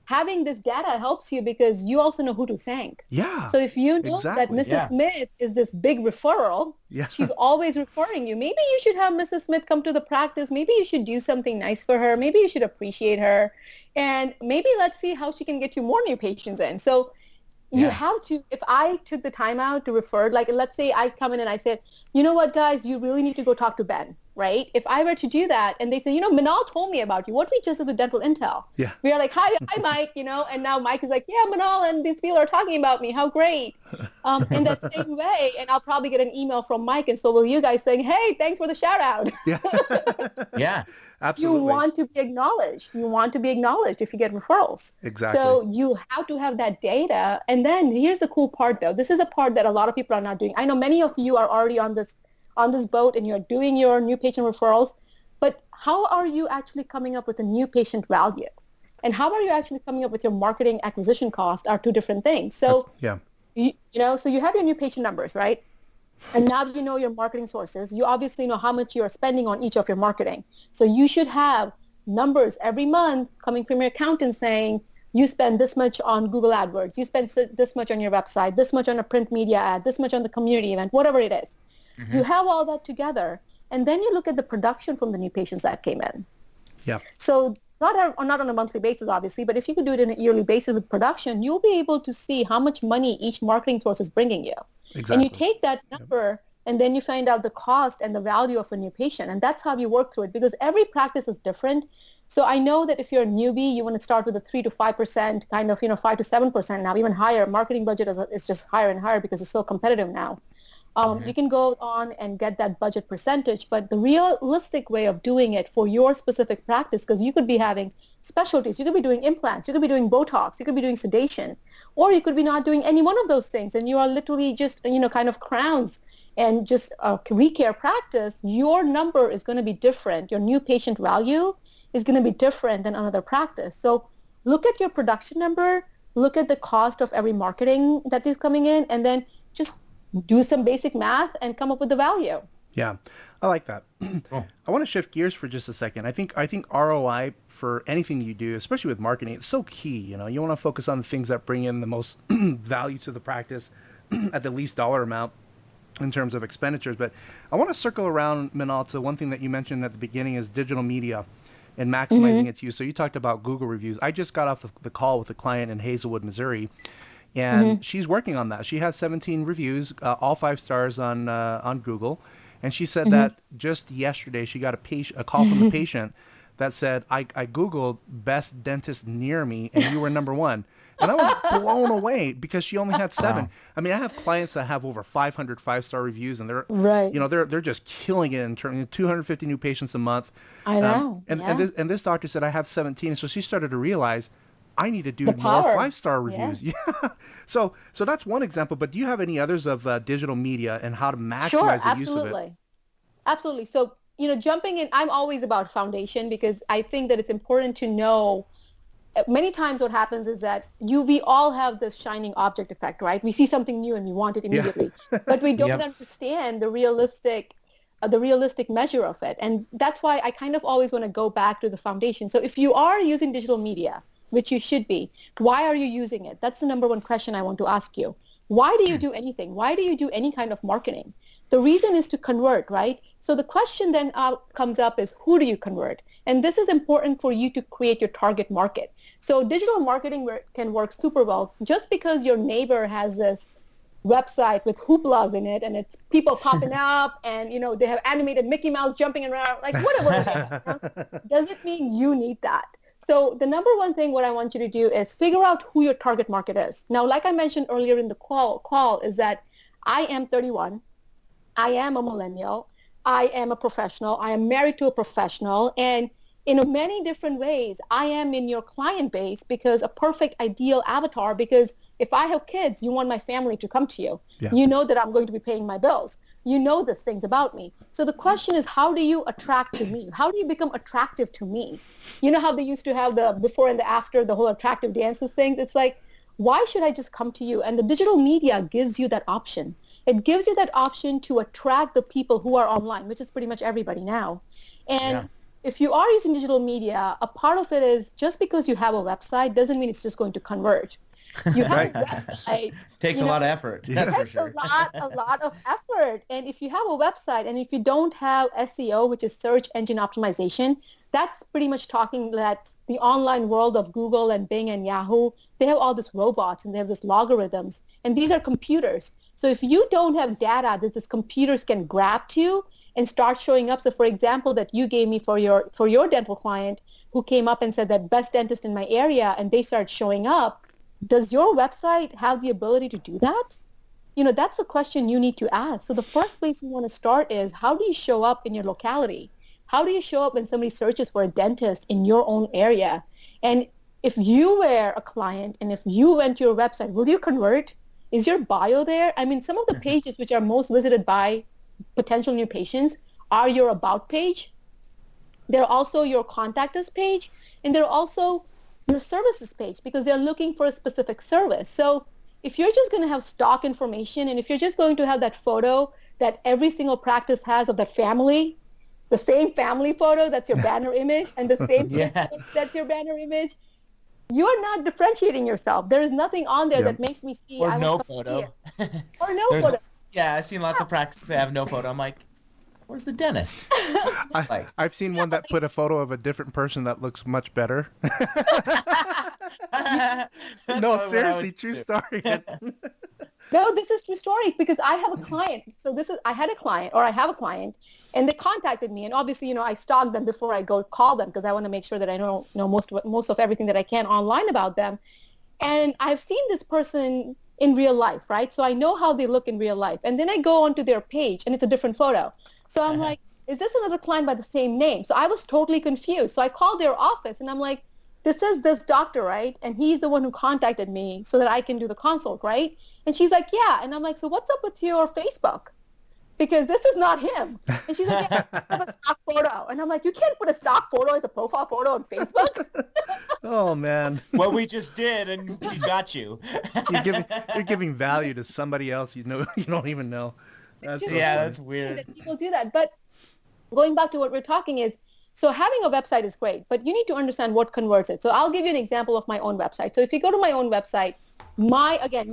[SPEAKER 4] having this data helps you because you also know who to thank.
[SPEAKER 2] Yeah.
[SPEAKER 4] So if you know that
[SPEAKER 2] exactly.
[SPEAKER 4] Mrs. Smith is this big referral, she's always referring you. Maybe you should have Mrs. Smith come to the practice. Maybe you should do something nice for her. Maybe you should appreciate her. And maybe let's see how she can get you more new patients in. So you have to, if I took the time out to refer, like let's say I come in and I said, you know what, guys, you really need to go talk to Ben, right? If I were to do that and they say, Minal told me about you. What we just did with Dental Intel.
[SPEAKER 2] Yeah.
[SPEAKER 4] We are like, hi, Mike, and now Mike is like, yeah, Minal and these people are talking about me. How great. In that same way, and I'll probably get an email from Mike, and so will you guys saying, hey, thanks for the shout out.
[SPEAKER 2] Yeah.
[SPEAKER 3] Yeah.
[SPEAKER 2] Absolutely.
[SPEAKER 4] You want to be acknowledged. You want to be acknowledged if you get referrals.
[SPEAKER 2] Exactly.
[SPEAKER 4] So you have to have that data. And then here's the cool part, though. This is a part that a lot of people are not doing. I know many of you are already on this boat and you're doing your new patient referrals. But how are you actually coming up with a new patient value? And how are you actually coming up with your marketing acquisition cost are two different things. So, so you have your new patient numbers, right? And now you know your marketing sources. You obviously know how much you're spending on each of your marketing. So you should have numbers every month coming from your accountant saying, you spend this much on Google AdWords, you spend this much on your website, this much on a print media ad, this much on the community event, whatever it is. Mm-hmm. You have all that together, and then you look at the production from the new patients that came in.
[SPEAKER 2] Yeah.
[SPEAKER 4] So not on a monthly basis, obviously, but if you could do it on a yearly basis with production, you'll be able to see how much money each marketing source is bringing you.
[SPEAKER 2] Exactly.
[SPEAKER 4] And you take that number and then you find out the cost and the value of a new patient. And that's how you work through it because every practice is different. So I know that if you're a newbie, you want to start with a 3 to 5%, kind of, 5 to 7% now, even higher. Marketing budget is just higher and higher because it's so competitive now. You can go on and get that budget percentage, but the realistic way of doing it for your specific practice, because you could be having specialties, you could be doing implants, you could be doing Botox, you could be doing sedation, or you could be not doing any one of those things, and you are literally just, kind of crowns and just a recare practice, your number is going to be different. Your new patient value is going to be different than another practice. So look at your production number, look at the cost of every marketing that is coming in, and then just do some basic math and come up with the value.
[SPEAKER 2] Yeah, I like that. I want to shift gears for just a second. I think ROI for anything you do, especially with marketing, it's so key. You want to focus on the things that bring in the most value to the practice at the least dollar amount in terms of expenditures. But I want to circle around, Minal, to one thing that you mentioned at the beginning is digital media and maximizing its use. So you talked about Google reviews. I just got off the call with a client in Hazelwood, Missouri, and she's working on that. She has 17 reviews, all 5 stars on Google. And she said that just yesterday she got a call from a patient that said, I Googled best dentist near me and you were number 1. And I was blown away because she only had 7. Wow. I mean, I have clients that have over 500 5-star reviews and they're they're just killing it in terms of 250 new patients a month.
[SPEAKER 4] I know.
[SPEAKER 2] And this doctor said I have 17. And so she started to realize I need to do more 5-star reviews. Yeah. So that's one example. But do you have any others of digital media and how to maximize the use of it?
[SPEAKER 4] Absolutely. So, jumping in, I'm always about foundation because I think that it's important to know. Many times what happens is that we all have this shining object effect, right? We see something new and we want it immediately. But we don't understand the realistic the realistic measure of it. And that's why I kind of always want to go back to the foundation. So if you are using digital media, which you should be, why are you using it? That's the number one question I want to ask you. Why do you do anything? Why do you do any kind of marketing? The reason is to convert, right? So the question then comes up is, who do you convert? And this is important for you to create your target market. So digital marketing can work super well just because your neighbor has this website with hooplas in it and it's people popping up and, you know, they have animated Mickey Mouse jumping around, like whatever it is. Doesn't mean you need that. So the number one thing what I want you to do is figure out who your target market is. Now, like I mentioned earlier in the call is that I am 31. I am a millennial. I am a professional. I am married to a professional. And in many different ways, I am in your client base because a perfect ideal avatar, because if I have kids, you want my family to come to you. Yeah. You know that I'm going to be paying my bills. You know these things about me. So the question is, how do you attract to me? How do you become attractive to me? You know how they used to have the before and the after, the whole attractive dances things? It's like, why should I just come to you? And the digital media gives you that option. It gives you that option to attract the people who are online, which is pretty much everybody now. And if you are using digital media, a part of it is just because you have a website doesn't mean it's just going to convert. You have a website.
[SPEAKER 3] Takes a lot of effort. That's for sure.
[SPEAKER 4] A lot of effort. And if you have a website and if you don't have SEO, which is search engine optimization, that's pretty much talking that the online world of Google and Bing and Yahoo, they have all these robots and they have these logarithms. And these are computers. So if you don't have data that these computers can grab to and start showing up. So for example, that you gave me for your dental client who came up and said that best dentist in my area and they start showing up, does your website have the ability to do that? You know, that's the question you need to ask. So the first place you want to start is, how do you show up in your locality? How do you show up when somebody searches for a dentist in your own area? And if you were a client and if you went to your website, will you convert? Is your bio there? I mean, some of the pages which are most visited by potential new patients are your about page. They're also your contact us page. And they're also your services page because they're looking for a specific service. So if you're just going to have stock information and if you're just going to have that photo that every single practice has of that family, the same family photo, that's your banner image, and the same that's your banner image, you are not differentiating yourself. There is nothing on there that makes me see.
[SPEAKER 3] Or no photo.
[SPEAKER 4] Or no photo.
[SPEAKER 3] Yeah, I've seen lots of practices that have no photo. I'm like, where's the dentist?
[SPEAKER 2] I've seen one that put a photo of a different person that looks much better. No, seriously, true story.
[SPEAKER 4] No, this is true story because I have a client. So I have a client and they contacted me. And obviously, you know, I stalk them before I go call them because I want to make sure that I know most of everything that I can online about them. And I've seen this person in real life, right? So I know how they look in real life. And then I go onto their page and it's a different photo. So I'm like, is this another client by the same name? So I was totally confused. So I called their office and I'm like, this is this doctor, right? And he's the one who contacted me so that I can do the consult, right? And she's like, yeah. And I'm like, so what's up with your Facebook? Because this is not him. And she's like, yeah, I have a stock photo. And I'm like, you can't put a stock photo as a profile photo on Facebook?
[SPEAKER 2] Oh, man.
[SPEAKER 3] Well, we just did, and we got you.
[SPEAKER 2] You're giving value to somebody else you don't even know.
[SPEAKER 3] That's weird.
[SPEAKER 4] That people do that. But going back to what we're talking is, so having a website is great, but you need to understand what converts it. So I'll give you an example of my own website. So if you go to my own website, you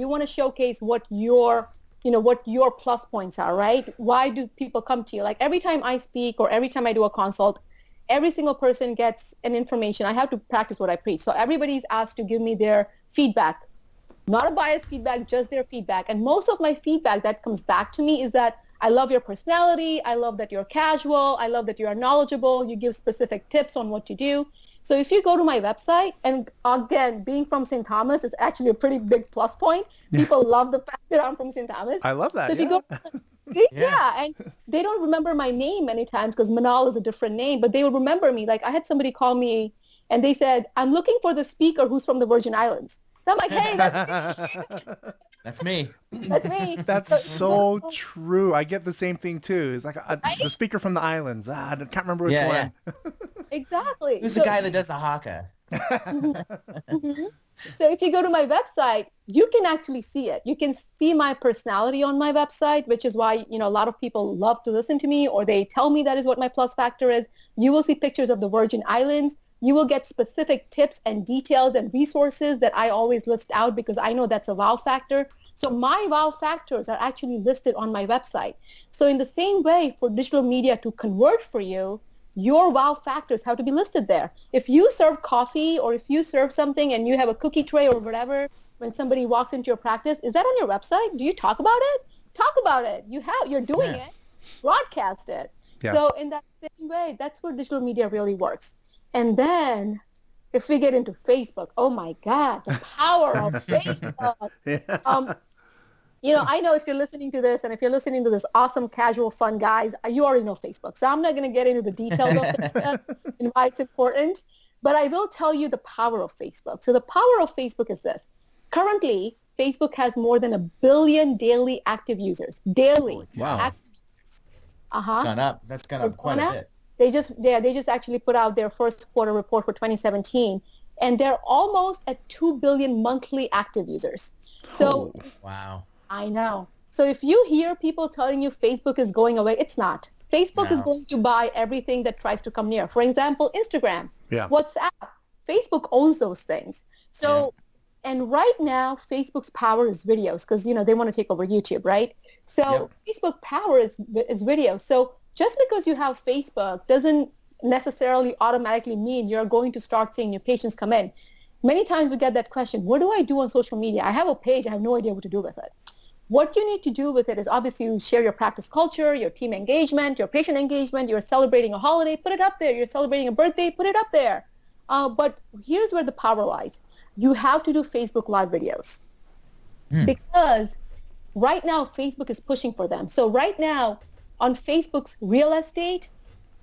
[SPEAKER 4] want to showcase what your plus points are, right? Why do people come to you? Like every time I speak or every time I do a consult, every single person gets an information. I have to practice what I preach. So everybody's asked to give me their feedback, not a biased feedback, just their feedback. And most of my feedback that comes back to me is that I love your personality. I love that you're casual. I love that you are knowledgeable. You give specific tips on what to do. So if you go to my website, and again, being from St. Thomas is actually a pretty big plus point. People love the fact that I'm from St. Thomas.
[SPEAKER 2] I love that.
[SPEAKER 4] So if you go, and they don't remember my name many times because Minal is a different name, but they will remember me. Like I had somebody call me and they said, I'm looking for the speaker who's from the Virgin Islands. And I'm like, hey,
[SPEAKER 3] that's me.
[SPEAKER 4] That's me.
[SPEAKER 2] That's so true. I get the same thing too. It's like the speaker from the islands. I can't remember which one.
[SPEAKER 4] Exactly.
[SPEAKER 3] Who's the guy that does the haka?
[SPEAKER 4] Mhm. So if you go to my website, you can actually see it. You can see my personality on my website, which is why, a lot of people love to listen to me, or they tell me that is what my plus factor is. You will see pictures of the Virgin Islands. You will get specific tips and details and resources that I always list out because I know that's a wow factor. So my wow factors are actually listed on my website. So in the same way, for digital media to convert for you, your wow factors have to be listed there. If you serve coffee or if you serve something and you have a cookie tray or whatever, when somebody walks into your practice, is that on your website? Do you talk about it? Talk about it. You're doing it. Broadcast it.
[SPEAKER 2] Yeah.
[SPEAKER 4] So in that same way, that's where digital media really works. And then if we get into Facebook, oh my God, the power of Facebook.
[SPEAKER 2] Yeah.
[SPEAKER 4] I know if you're listening to this and if you're listening to this awesome, casual, fun guys, you already know Facebook. So I'm not going to get into the details of Facebook and why it's important, but I will tell you the power of Facebook. So the power of Facebook is this. Currently, Facebook has more than 1 billion daily active users. Daily.
[SPEAKER 2] Wow.
[SPEAKER 4] Active users.
[SPEAKER 3] It's gone up. That's gone up quite a bit.
[SPEAKER 4] They just actually put out their first quarter report for 2017, and they're almost at 2 billion monthly active users. So,
[SPEAKER 3] wow.
[SPEAKER 4] I know. So if you hear people telling you Facebook is going away, it's not. Facebook is going to buy everything that tries to come near. For example, Instagram, WhatsApp, Facebook owns those things. So, and right now, Facebook's power is videos because, they want to take over YouTube, right? So Facebook power is video. So just because you have Facebook doesn't necessarily automatically mean you're going to start seeing new patients come in. Many times we get that question, what do I do on social media? I have a page. I have no idea what to do with it. What you need to do with it is obviously you share your practice culture, your team engagement, your patient engagement. You're celebrating a holiday, put it up there. You're celebrating a birthday, put it up there. But here's where the power lies. You have to do Facebook Live videos because right now Facebook is pushing for them. So right now on Facebook's real estate,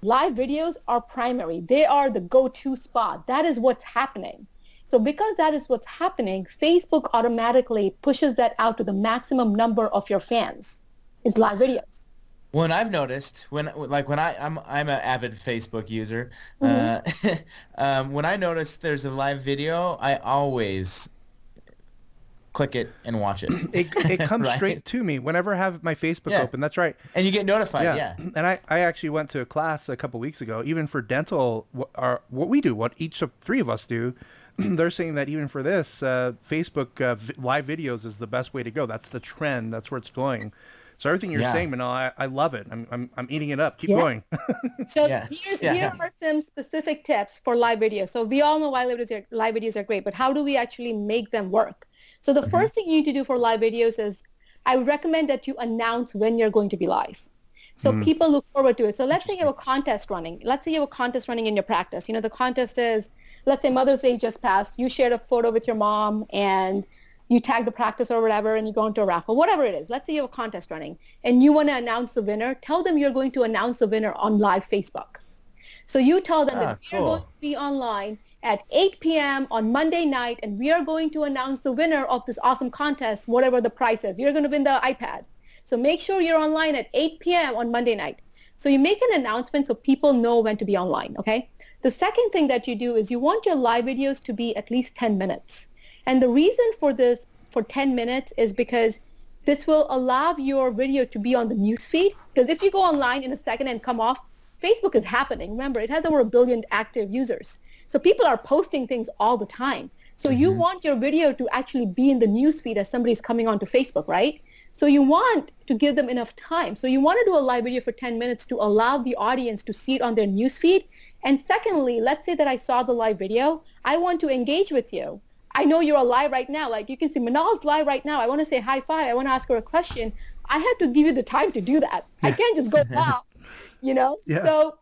[SPEAKER 4] live videos are primary. They are the go-to spot. That is what's happening. So because that is what's happening, Facebook automatically pushes that out to the maximum number of your fans is live videos.
[SPEAKER 3] When I've noticed, I'm an avid Facebook user. When I notice there's a live video, I always click it and watch it.
[SPEAKER 2] It comes
[SPEAKER 3] right?
[SPEAKER 2] straight to me whenever I have my Facebook open. That's right.
[SPEAKER 3] And you get notified. Yeah.
[SPEAKER 2] And I actually went to a class a couple weeks ago, even for dental, what we do, what each of three of us do. They're saying that even for this, Facebook live videos is the best way to go. That's the trend. That's where it's going. So everything you're saying, Minal, I love it. I'm eating it up. Keep going.
[SPEAKER 4] So here are some specific tips for live videos. So we all know why live videos are great, but how do we actually make them work? So the first thing you need to do for live videos is I would recommend that you announce when you're going to be live. So people look forward to it. So let's say you have a contest running. Let's say you have a contest running in your practice. The contest is, let's say Mother's Day just passed. You shared a photo with your mom and you tag the practice or whatever and you go into a raffle, whatever it is. Let's say you have a contest running and you want to announce the winner. Tell them you're going to announce the winner on live Facebook. So you tell them that we are going to be online at 8 p.m. on Monday night and we are going to announce the winner of this awesome contest, whatever the prize is. You're going to win the iPad. So make sure you're online at 8 p.m. on Monday night. So you make an announcement so people know when to be online, okay? The second thing that you do is you want your live videos to be at least 10 minutes. And the reason for this, for 10 minutes, is because this will allow your video to be on the newsfeed. Because if you go online in a second and come off, Facebook is happening. Remember, it has over 1 billion active users. So people are posting things all the time. So you want your video to actually be in the newsfeed as somebody's coming onto Facebook, right? So you want to give them enough time. So you want to do a live video for 10 minutes to allow the audience to see it on their newsfeed. And secondly, let's say that I saw the live video. I want to engage with you. I know you're alive right now. Like you can see Minal's live right now. I want to say high five. I want to ask her a question. I have to give you the time to do that. I can't just go now, Yeah. So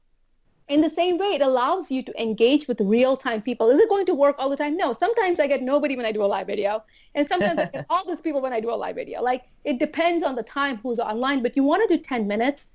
[SPEAKER 4] in the same way, it allows you to engage with real-time people. Is it going to work all the time? No. Sometimes I get nobody when I do a live video. And sometimes I get all these people when I do a live video. Like it depends on the time who's online, but you want to do 10 minutes.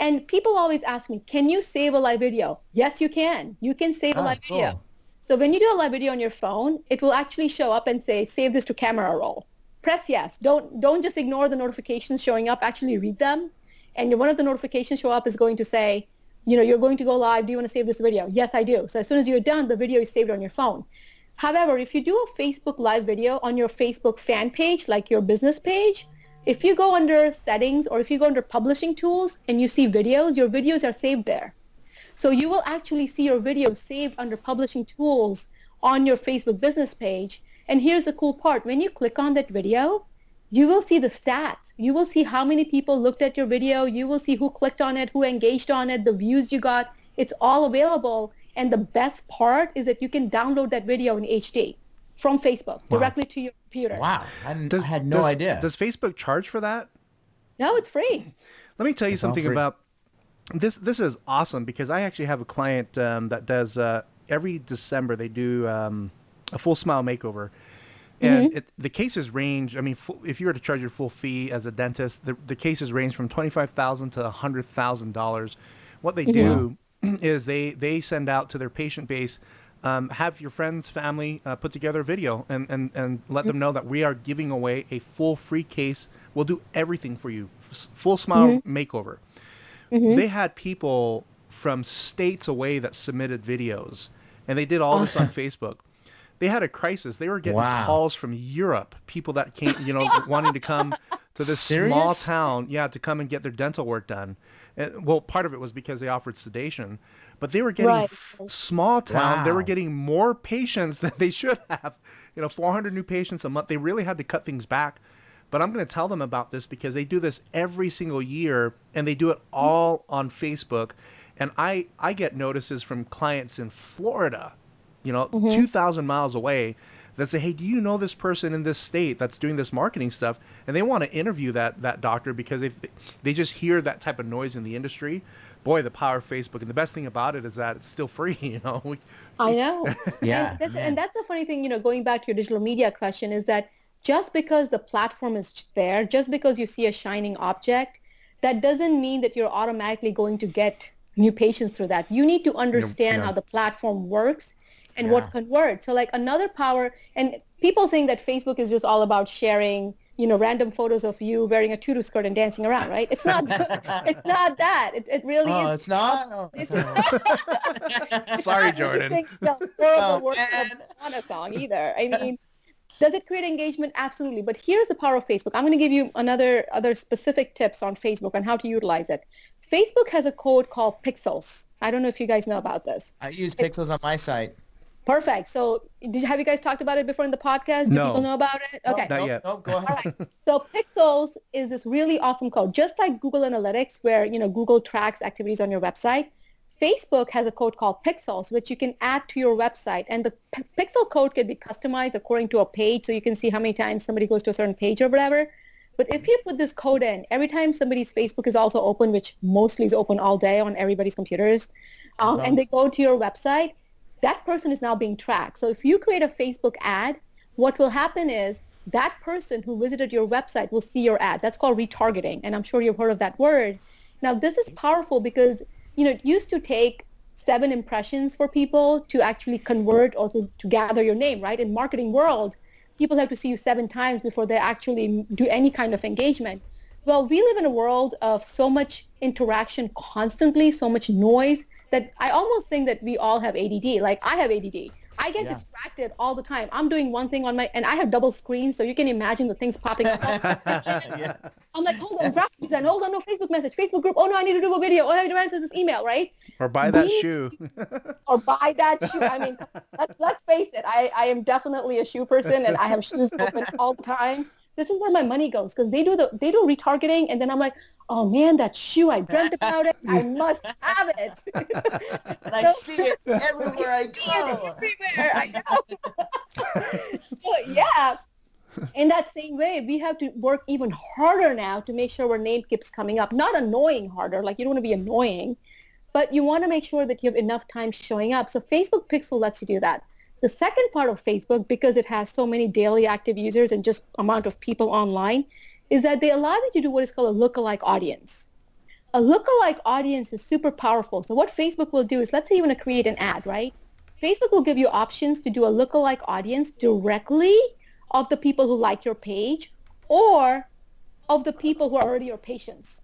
[SPEAKER 4] And people always ask me, can you save a live video? Yes, you can. You can save a live video. So when you do a live video on your phone, it will actually show up and say, save this to camera roll. Press yes. Don't just ignore the notifications showing up. Actually read them. And one of the notifications show up is going to say, you're going to go live. Do you want to save this video? Yes, I do. So as soon as you're done, the video is saved on your phone. However, if you do a Facebook live video on your Facebook fan page, like your business page, if you go under settings or if you go under publishing tools and you see videos, your videos are saved there. So you will actually see your video saved under publishing tools on your Facebook business page. And here's the cool part. When you click on that video, you will see the stats. You will see how many people looked at your video. You will see who clicked on it, who engaged on it, the views you got. It's all available. And the best part is that you can download that video in HD from Facebook directly to your computer.
[SPEAKER 3] Wow. I had no idea.
[SPEAKER 2] Does Facebook charge for that?
[SPEAKER 4] No, it's free.
[SPEAKER 2] Let me tell you something about this. This is awesome because I actually have a client that does every December they do a full smile makeover. And the cases range. I mean, if you were to charge your full fee as a dentist, the cases range from $25,000 to $100,000. What they do is they send out to their patient base, have your friends, family put together a video and let them know that we are giving away a full free case. We'll do everything for you. Full smile makeover. They had people from states away that submitted videos, and they did all this on Facebook. They had a crisis. They were getting calls from Europe, people that came, wanting to come to this small town, to come and get their dental work done. Well, part of it was because they offered sedation, but they were getting small town. They were getting more patients than they should have. 400 new patients a month. They really had to cut things back. But I'm going to tell them about this because they do this every single year, and they do it all on Facebook. And I get notices from clients in Florida, 2,000 miles away, that say, hey, do you know this person in this state that's doing this marketing stuff? And they want to interview that doctor because they just hear that type of noise in the industry. Boy, the power of Facebook. And the best thing about it is that it's still free,
[SPEAKER 4] I know.
[SPEAKER 3] Yeah.
[SPEAKER 4] And that's the funny thing, going back to your digital media question, is that just because the platform is there, just because you see a shining object, that doesn't mean that you're automatically going to get new patients through that. You need to understand how the platform works and what converts. So like another power, and people think that Facebook is just all about sharing, random photos of you wearing a tutu skirt and dancing around, right? It's not. It's not that. It really is.
[SPEAKER 3] Oh, it's not.
[SPEAKER 2] Sorry, Jordan.
[SPEAKER 4] Horrible work on a song either. I mean, does it create engagement? Absolutely. But here's the power of Facebook. I'm going to give you other specific tips on Facebook on how to utilize it. Facebook has a code called Pixels. I don't know if you guys know about this.
[SPEAKER 3] I use Pixels on my site.
[SPEAKER 4] Perfect. So have you guys talked about it before in the podcast? Do people know about it? Okay.
[SPEAKER 2] Not yet.
[SPEAKER 3] No, go ahead.
[SPEAKER 4] All right. So Pixels is this really awesome code. Just like Google Analytics, where Google tracks activities on your website, Facebook has a code called Pixels, which you can add to your website. And the Pixel code can be customized according to a page, so you can see how many times somebody goes to a certain page or whatever. But if you put this code in, every time somebody's Facebook is also open, which mostly is open all day on everybody's computers, and they go to your website, that person is now being tracked. So if you create a Facebook ad, what will happen is that person who visited your website will see your ad. That's called retargeting, and I'm sure you've heard of that word. Now, this is powerful because it used to take 7 impressions for people to actually convert or to gather your name, right? In marketing world, people have to see you 7 times before they actually do any kind of engagement. Well, we live in a world of so much interaction constantly, so much noise, that I almost think that we all have ADD. Like, I have ADD. I get distracted all the time. I'm doing one thing and I have double screens, so you can imagine the things popping up. I'm like, hold on, graphic design, hold on, no, Facebook message, Facebook group, oh no, I need to do a video, oh, I need to answer this email, right?
[SPEAKER 2] Or buy that shoe.
[SPEAKER 4] Or buy that shoe. I mean, let's face it, I am definitely a shoe person, and I have shoes open all the time. This is where my money goes, because they do retargeting, and then I'm like, oh man, that shoe, I dreamt about it. I must have it.
[SPEAKER 3] And I see it everywhere I go.
[SPEAKER 4] Everywhere, I know. So yeah, in that same way, we have to work even harder now to make sure our name keeps coming up. Not annoying harder, like you don't want to be annoying, but you want to make sure that you have enough time showing up. So Facebook Pixel lets you do that. The second part of Facebook, because it has so many daily active users and just amount of people online, is that they allow you to do what is called a lookalike audience. A lookalike audience is super powerful. So what Facebook will do is, let's say you want to create an ad, right? Facebook will give you options to do a lookalike audience directly of the people who like your page or of the people who are already your patients.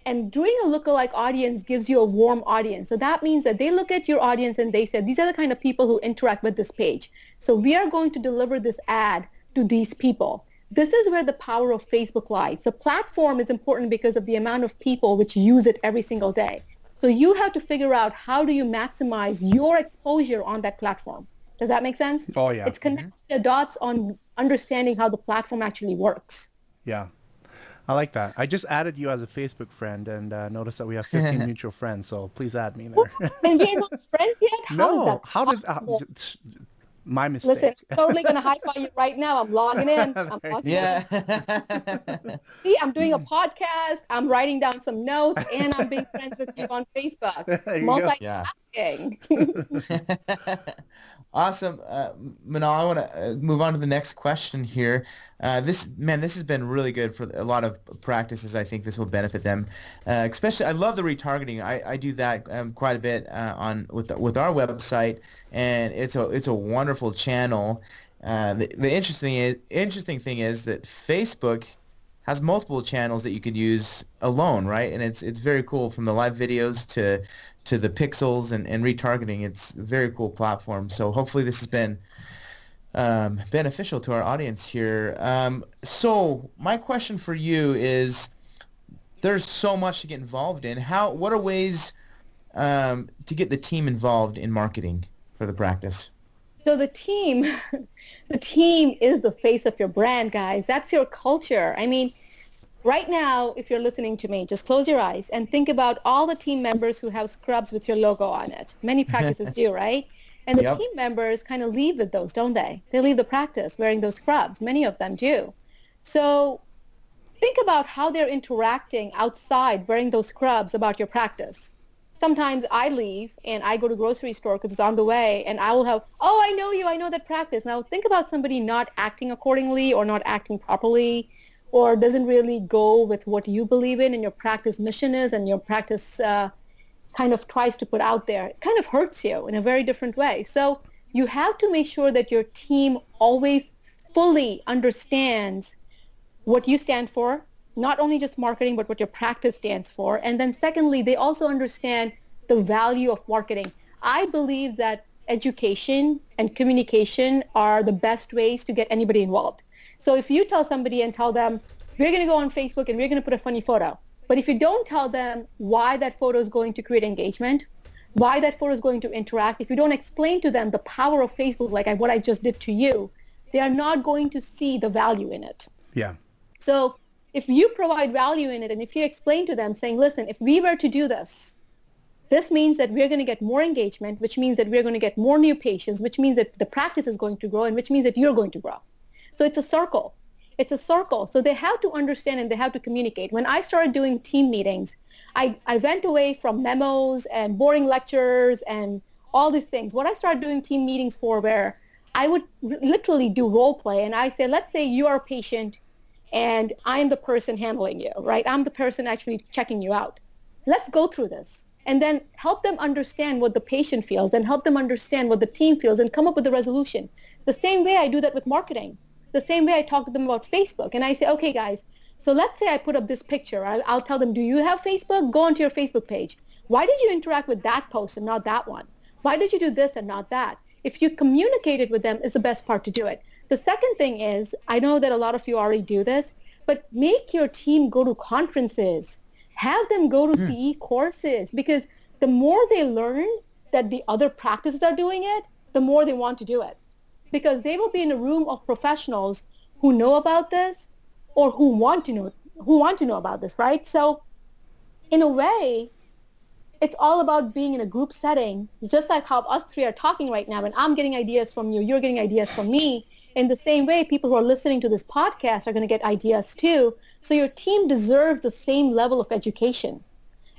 [SPEAKER 4] And doing a lookalike audience gives you a warm audience. So that means that they look at your audience and they say, these are the kind of people who interact with this page. So we are going to deliver this ad to these people. This is where the power of Facebook lies. The platform is important because of the amount of people which use it every single day. So you have to figure out how do you maximize your exposure on that platform. Does that make sense?
[SPEAKER 2] Oh, yeah.
[SPEAKER 4] It's connecting the dots on understanding how the platform actually works.
[SPEAKER 2] Yeah. I like that. I just added you as a Facebook friend and noticed that we have 15 mutual friends. So please add me there.
[SPEAKER 4] And we're not friends yet? How is that possible?
[SPEAKER 2] My mistake.
[SPEAKER 4] Listen, I'm totally going to high-five you right now. I'm logging in. See, I'm doing a podcast. I'm writing down some notes, and I'm being friends with you on Facebook. Multitasking.
[SPEAKER 3] Awesome. Minal, I want to move on to the next question here. This has been really good for a lot of practices. I think this will benefit them. Especially, I love the retargeting. I do that quite a bit with our website, and it's a wonderful channel. The interesting thing is that Facebook has multiple channels that you could use alone, right? And it's very cool, from the live videos to the pixels and retargeting. It's a very cool platform. So hopefully this has been beneficial to our audience here. So my question for you is, there's so much to get involved in. What are ways to get the team involved in marketing for the practice?
[SPEAKER 4] So the team is the face of your brand, guys. That's your culture. I mean, right now, if you're listening to me, just close your eyes and think about all the team members who have scrubs with your logo on it. Many practices do, right? And the team members kind of leave with those, don't they? They leave the practice wearing those scrubs. Many of them do. So think about how they're interacting outside wearing those scrubs about your practice. Sometimes I leave and I go to grocery store because it's on the way, and I will have, oh, I know you, I know that practice. Now think about somebody not acting accordingly or not acting properly, or doesn't really go with what you believe in and your practice mission is, and your practice kind of tries to put out there. It kind of hurts you in a very different way. So you have to make sure that your team always fully understands what you stand for, not only just marketing, but what your practice stands for. And then secondly, they also understand the value of marketing. I believe that education and communication are the best ways to get anybody involved. So if you tell somebody and tell them, we're going to go on Facebook and we're going to put a funny photo, but if you don't tell them why that photo is going to create engagement, why that photo is going to interact, if you don't explain to them the power of Facebook, like what I just did to you, they are not going to see the value in it.
[SPEAKER 2] Yeah.
[SPEAKER 4] So if you provide value in it, and if you explain to them saying, listen, if we were to do this, this means that we're going to get more engagement, which means that we're going to get more new patients, which means that the practice is going to grow, and which means that you're going to grow. So it's a circle. It's a circle. So they have to understand and they have to communicate. When I started doing team meetings, I went away from memos and boring lectures and all these things. What I started doing team meetings for, where I would literally do role play, and I say, let's say you are a patient and I'm the person handling you, right? I'm the person actually checking you out. Let's go through this and then help them understand what the patient feels and help them understand what the team feels and come up with a resolution. The same way I do that with marketing. The same way I talk to them about Facebook, and I say, okay, guys, so let's say I put up this picture. I'll tell them, do you have Facebook? Go onto your Facebook page. Why did you interact with that post and not that one? Why did you do this and not that? If you communicate it with them, is the best part to do it. The second thing is, I know that a lot of you already do this, but make your team go to conferences. Have them go to CE courses, because the more they learn that the other practices are doing it, the more they want to do it. Because they will be in a room of professionals who know about this or who want to know about this, right? So in a way, it's all about being in a group setting, just like how us three are talking right now, and I'm getting ideas from you, you're getting ideas from me. In the same way, people who are listening to this podcast are going to get ideas too. So your team deserves the same level of education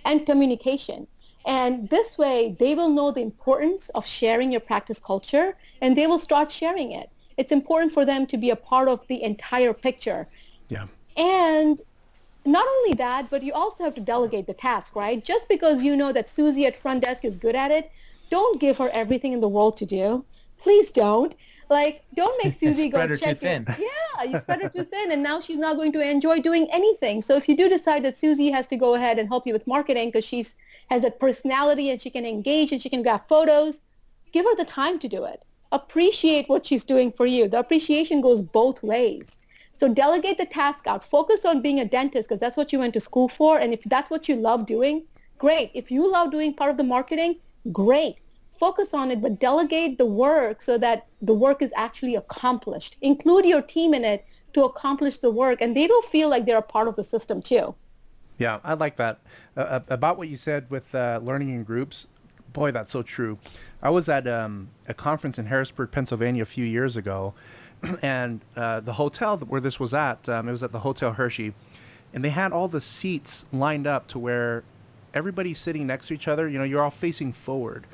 [SPEAKER 4] and communication. And this way, they will know the importance of sharing your practice culture, and they will start sharing it. It's important for them to be a part of the entire picture.
[SPEAKER 2] Yeah.
[SPEAKER 4] And not only that, but you also have to delegate the task, right? Just because you know that Susie at front desk is good at it, don't give her everything in the world to do. Please don't. Like, don't make Susie go check it. Yeah, you spread her too thin, and now she's not going to enjoy doing anything. So if you do decide that Susie has to go ahead and help you with marketing because she's has a personality and she can engage and she can grab photos, give her the time to do it. Appreciate what she's doing for you. The appreciation goes both ways. So delegate the task out. Focus on being a dentist because that's what you went to school for. And if that's what you love doing, great. If you love doing part of the marketing, great. Focus on it, but delegate the work so that the work is actually accomplished. Include your team in it to accomplish the work, and they will feel like they're a part of the system too.
[SPEAKER 2] Yeah, I like that. About what you said with learning in groups, boy, that's so true. I was at a conference in Harrisburg, Pennsylvania a few years ago, and the hotel where this was at, it was at the Hotel Hershey, and they had all the seats lined up to where everybody's sitting next to each other. You know, you're all facing forward.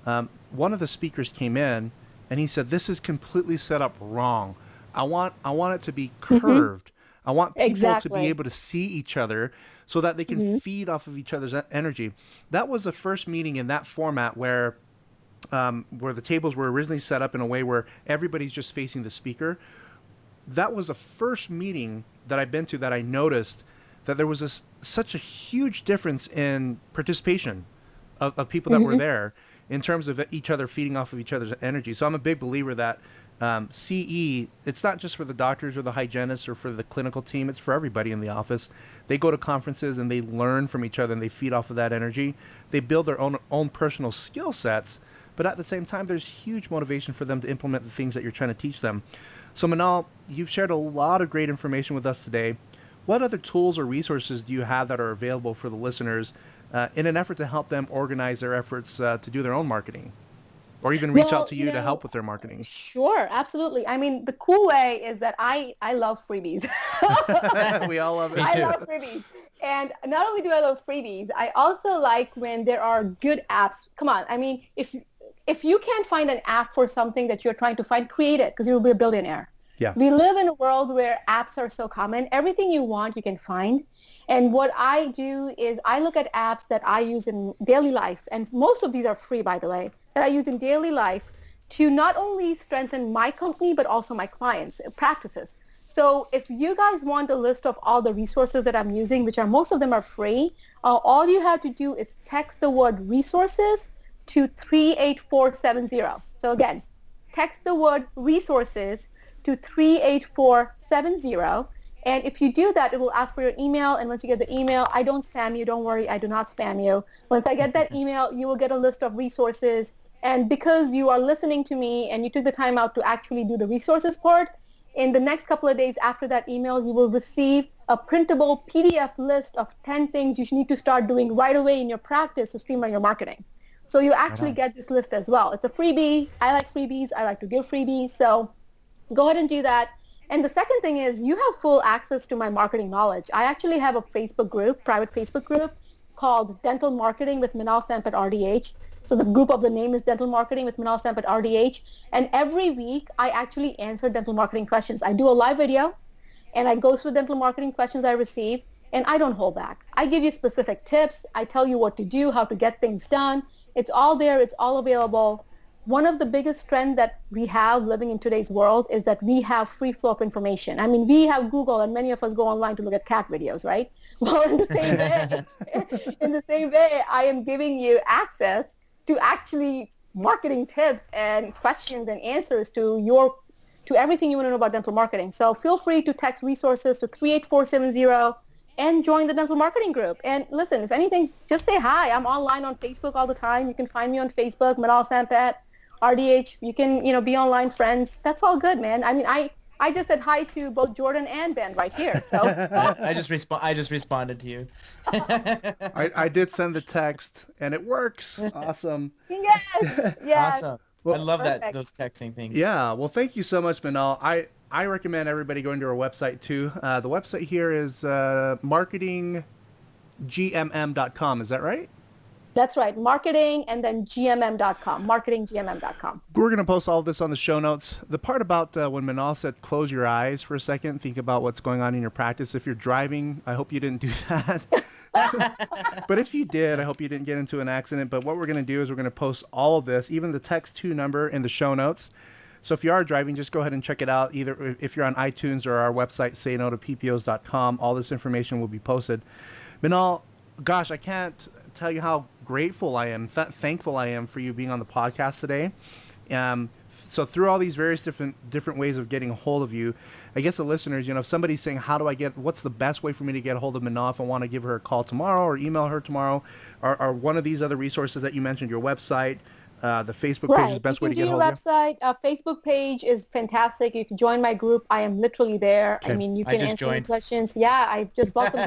[SPEAKER 2] One of the speakers came in, and he said, "This is completely set up wrong. I want it to be curved. I want people to be able to see each other so that they can feed off of each other's energy." That was the first meeting in that format where the tables were originally set up in a way where everybody's just facing the speaker. That was the first meeting that I've been to that I noticed that there was such a huge difference in participation of people that were there in terms of each other feeding off of each other's energy. So I'm a big believer that CE, it's not just for the doctors or the hygienists or for the clinical team, it's for everybody in the office. They go to conferences and they learn from each other and they feed off of that energy. They build their own personal skill sets, but at the same time, there's huge motivation for them to implement the things that you're trying to teach them. So Minal, you've shared a lot of great information with us today. What other tools or resources do you have that are available for the listeners in an effort to help them organize their efforts to do their own marketing? Or even reach out to you to help with their marketing?
[SPEAKER 4] Sure, absolutely. I mean, the cool way is that I love freebies.
[SPEAKER 2] We all love it.
[SPEAKER 4] I love freebies. And not only do I love freebies, I also like when there are good apps. Come on, I mean, if you can't find an app for something that you're trying to find, create it because you'll be a billionaire.
[SPEAKER 2] Yeah.
[SPEAKER 4] We live in a world where apps are so common. Everything you want, you can find. And what I do is I look at apps that I use in daily life, and most of these are free, by the way, that I use in daily life to not only strengthen my company, but also my clients' practices. So if you guys want a list of all the resources that I'm using, which are most of them are free, all you have to do is text the word resources to 38470. So again, text the word resources to 38470. And if you do that, it will ask for your email. And once you get the email, I don't spam you. Don't worry, I do not spam you. Once I get that email, you will get a list of resources. And because you are listening to me and you took the time out to actually do the resources part, in the next couple of days after that email, you will receive a printable PDF list of 10 things you need to start doing right away in your practice to streamline your marketing. So you actually get this list as well. It's a freebie. I like freebies. I like to give freebies. So go ahead and do that. And the second thing is you have full access to my marketing knowledge. I actually have a Facebook group, private Facebook group called Dental Marketing with Minal, Sampat, RDH. So the group of the name is Dental Marketing with Minal, Sampat, RDH. And every week I actually answer dental marketing questions. I do a live video and I go through the dental marketing questions I receive, and I don't hold back. I give you specific tips. I tell you what to do, how to get things done. It's all there. It's all available. One of the biggest trends that we have living in today's world is that we have free flow of information. I mean, we have Google, and many of us go online to look at cat videos, right? Well, in the same way, I am giving you access to actually marketing tips and questions and answers to everything you want to know about dental marketing. So feel free to text resources to 38470 and join the dental marketing group. And listen, if anything, just say hi. I'm online on Facebook all the time. You can find me on Facebook, Minal, Sampat, RDH. You can, be online friends. That's all good, man. I mean, I just said hi to both Jordan and Ben right here. So
[SPEAKER 3] I just responded to you.
[SPEAKER 2] I did send the text and it works. Awesome.
[SPEAKER 4] Yes.
[SPEAKER 3] Awesome. Well, I love those texting things.
[SPEAKER 2] Yeah. Well, thank you so much, Minal. I recommend everybody going to our website too. The website here is marketinggmm.com. Is that right?
[SPEAKER 4] That's right. Marketing and then gmm.com. Marketinggmm.com.
[SPEAKER 2] We're going to post all of this on the show notes. The part about when Minal said close your eyes for a second, think about what's going on in your practice. If you're driving, I hope you didn't do that. But if you did, I hope you didn't get into an accident. But what we're going to do is we're going to post all of this, even the text 2 number in the show notes. So if you are driving, just go ahead and check it out. Either if you're on iTunes or our website, saynotoppos.com, all this information will be posted. Minal, gosh, I can't tell you how grateful I am, thankful I am for you being on the podcast today. So through all these various different ways of getting a hold of you, I guess the listeners, if somebody's saying, what's the best way for me to get a hold of Minal if I want to give her a call tomorrow or email her tomorrow, or one of these other resources that you mentioned, your website, the Facebook page is the best way to get a hold of you?
[SPEAKER 4] Right. Our Facebook page is fantastic. If you join my group, I am literally there.
[SPEAKER 2] Okay.
[SPEAKER 4] I mean, you can answer any questions. Yeah, I just welcome you.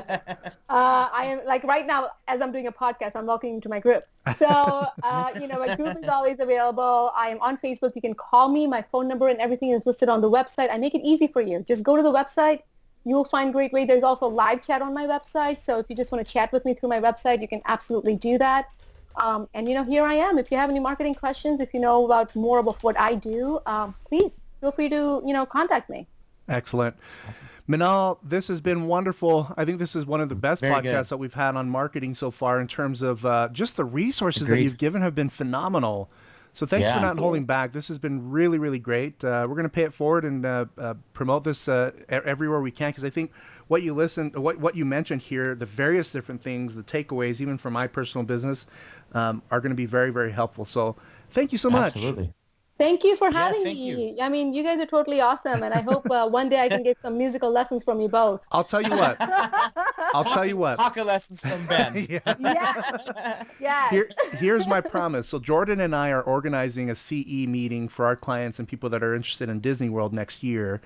[SPEAKER 4] I am, like right now, as I'm doing a podcast, I'm welcoming you to my group. So, my group is always available. I am on Facebook. You can call me. My phone number and everything is listed on the website. I make it easy for you. Just go to the website. You'll find great way. There's also live chat on my website. So if you just want to chat with me through my website, you can absolutely do that. And here I am. If you have any marketing questions, if you know about more about what I do, please feel free to, contact me.
[SPEAKER 2] Excellent. Awesome. Minal, this has been wonderful. I think this is one of the best podcasts that we've had on marketing so far in terms of just the resources that you've given have been phenomenal. So thanks for not holding back. This has been really, really great. We're going to pay it forward and promote this everywhere we can, because I think what you mentioned here, the various different things, the takeaways, even from my personal business, are going to be very, very helpful. So thank you so much.
[SPEAKER 3] Absolutely.
[SPEAKER 4] Thank you for having me. I mean, you guys are totally awesome, and I hope one day I can get some musical lessons from you both.
[SPEAKER 2] I'll tell you what.
[SPEAKER 3] Hockey lessons from Ben.
[SPEAKER 2] Here's my promise. So Jordan and I are organizing a CE meeting for our clients and people that are interested in Disney World next year.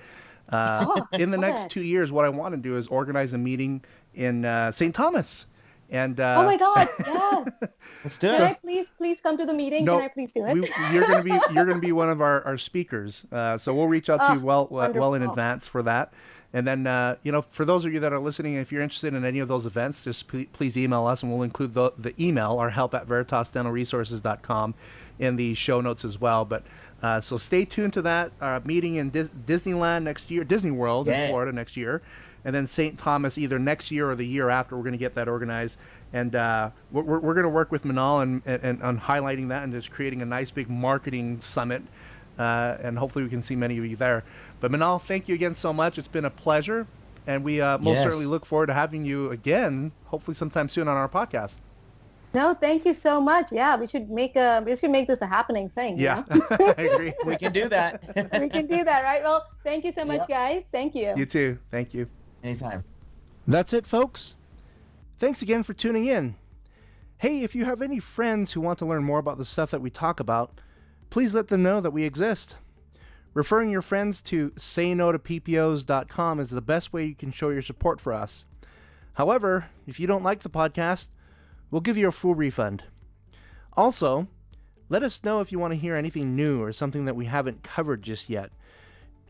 [SPEAKER 2] In the next 2 years, what I want to do is organize a meeting in St. Thomas. And
[SPEAKER 4] oh my God, yes.
[SPEAKER 3] Let's do it.
[SPEAKER 4] Can I please come to the meeting?
[SPEAKER 2] No,
[SPEAKER 4] can I please do it?
[SPEAKER 2] You're gonna be one of our speakers. So we'll reach out to you well in advance for that. And then for those of you that are listening, if you're interested in any of those events, just please email us, and we'll include the email, our help@veritasdentalresources.com, in the show notes as well. But so stay tuned to that meeting in Disneyland next year, Disney World in Florida next year. And then St. Thomas either next year or the year after. We're going to get that organized, and we're going to work with Minal and on highlighting that and just creating a nice big marketing summit, and hopefully we can see many of you there. But Minal, thank you again so much. It's been a pleasure, and we most certainly look forward to having you again, hopefully sometime soon on our podcast.
[SPEAKER 4] No, thank you so much. Yeah, we should make this a happening thing.
[SPEAKER 2] Yeah,
[SPEAKER 4] I
[SPEAKER 2] agree.
[SPEAKER 3] We can do that.
[SPEAKER 4] We can do that, right? Well, thank you so much, guys. Thank you.
[SPEAKER 2] You too. Thank you.
[SPEAKER 3] Anytime.
[SPEAKER 2] That's it, folks. Thanks again for tuning in. Hey, if you have any friends who want to learn more about the stuff that we talk about, please let them know that we exist. Referring your friends to saynotoppos.com is the best way you can show your support for us. However, if you don't like the podcast, we'll give you a full refund. Also, let us know if you want to hear anything new or something that we haven't covered just yet.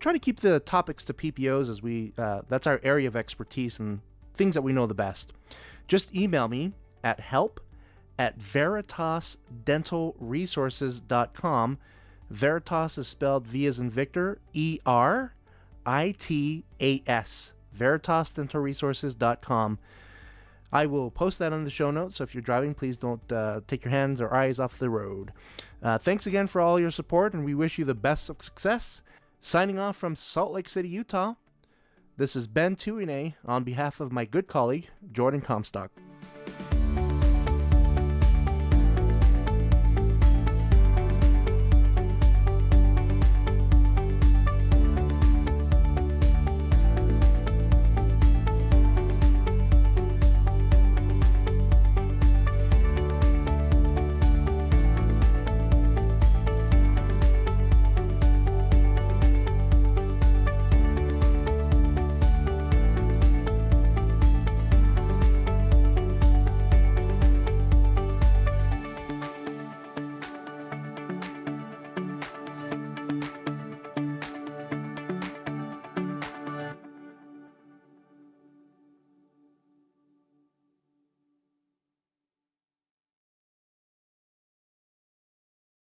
[SPEAKER 2] Try to keep the topics to PPOs as that's our area of expertise and things that we know the best. Just email me at help@veritasdentalresources.com. Veritas is spelled V as in Victor, ERITAS, veritasdentalresources.com. I will post that on the show notes, so if you're driving, please don't take your hands or eyes off the road. Thanks again for all your support, and we wish you the best of success. Signing off from Salt Lake City, Utah, this is Ben Tuine on behalf of my good colleague, Jordan Comstock.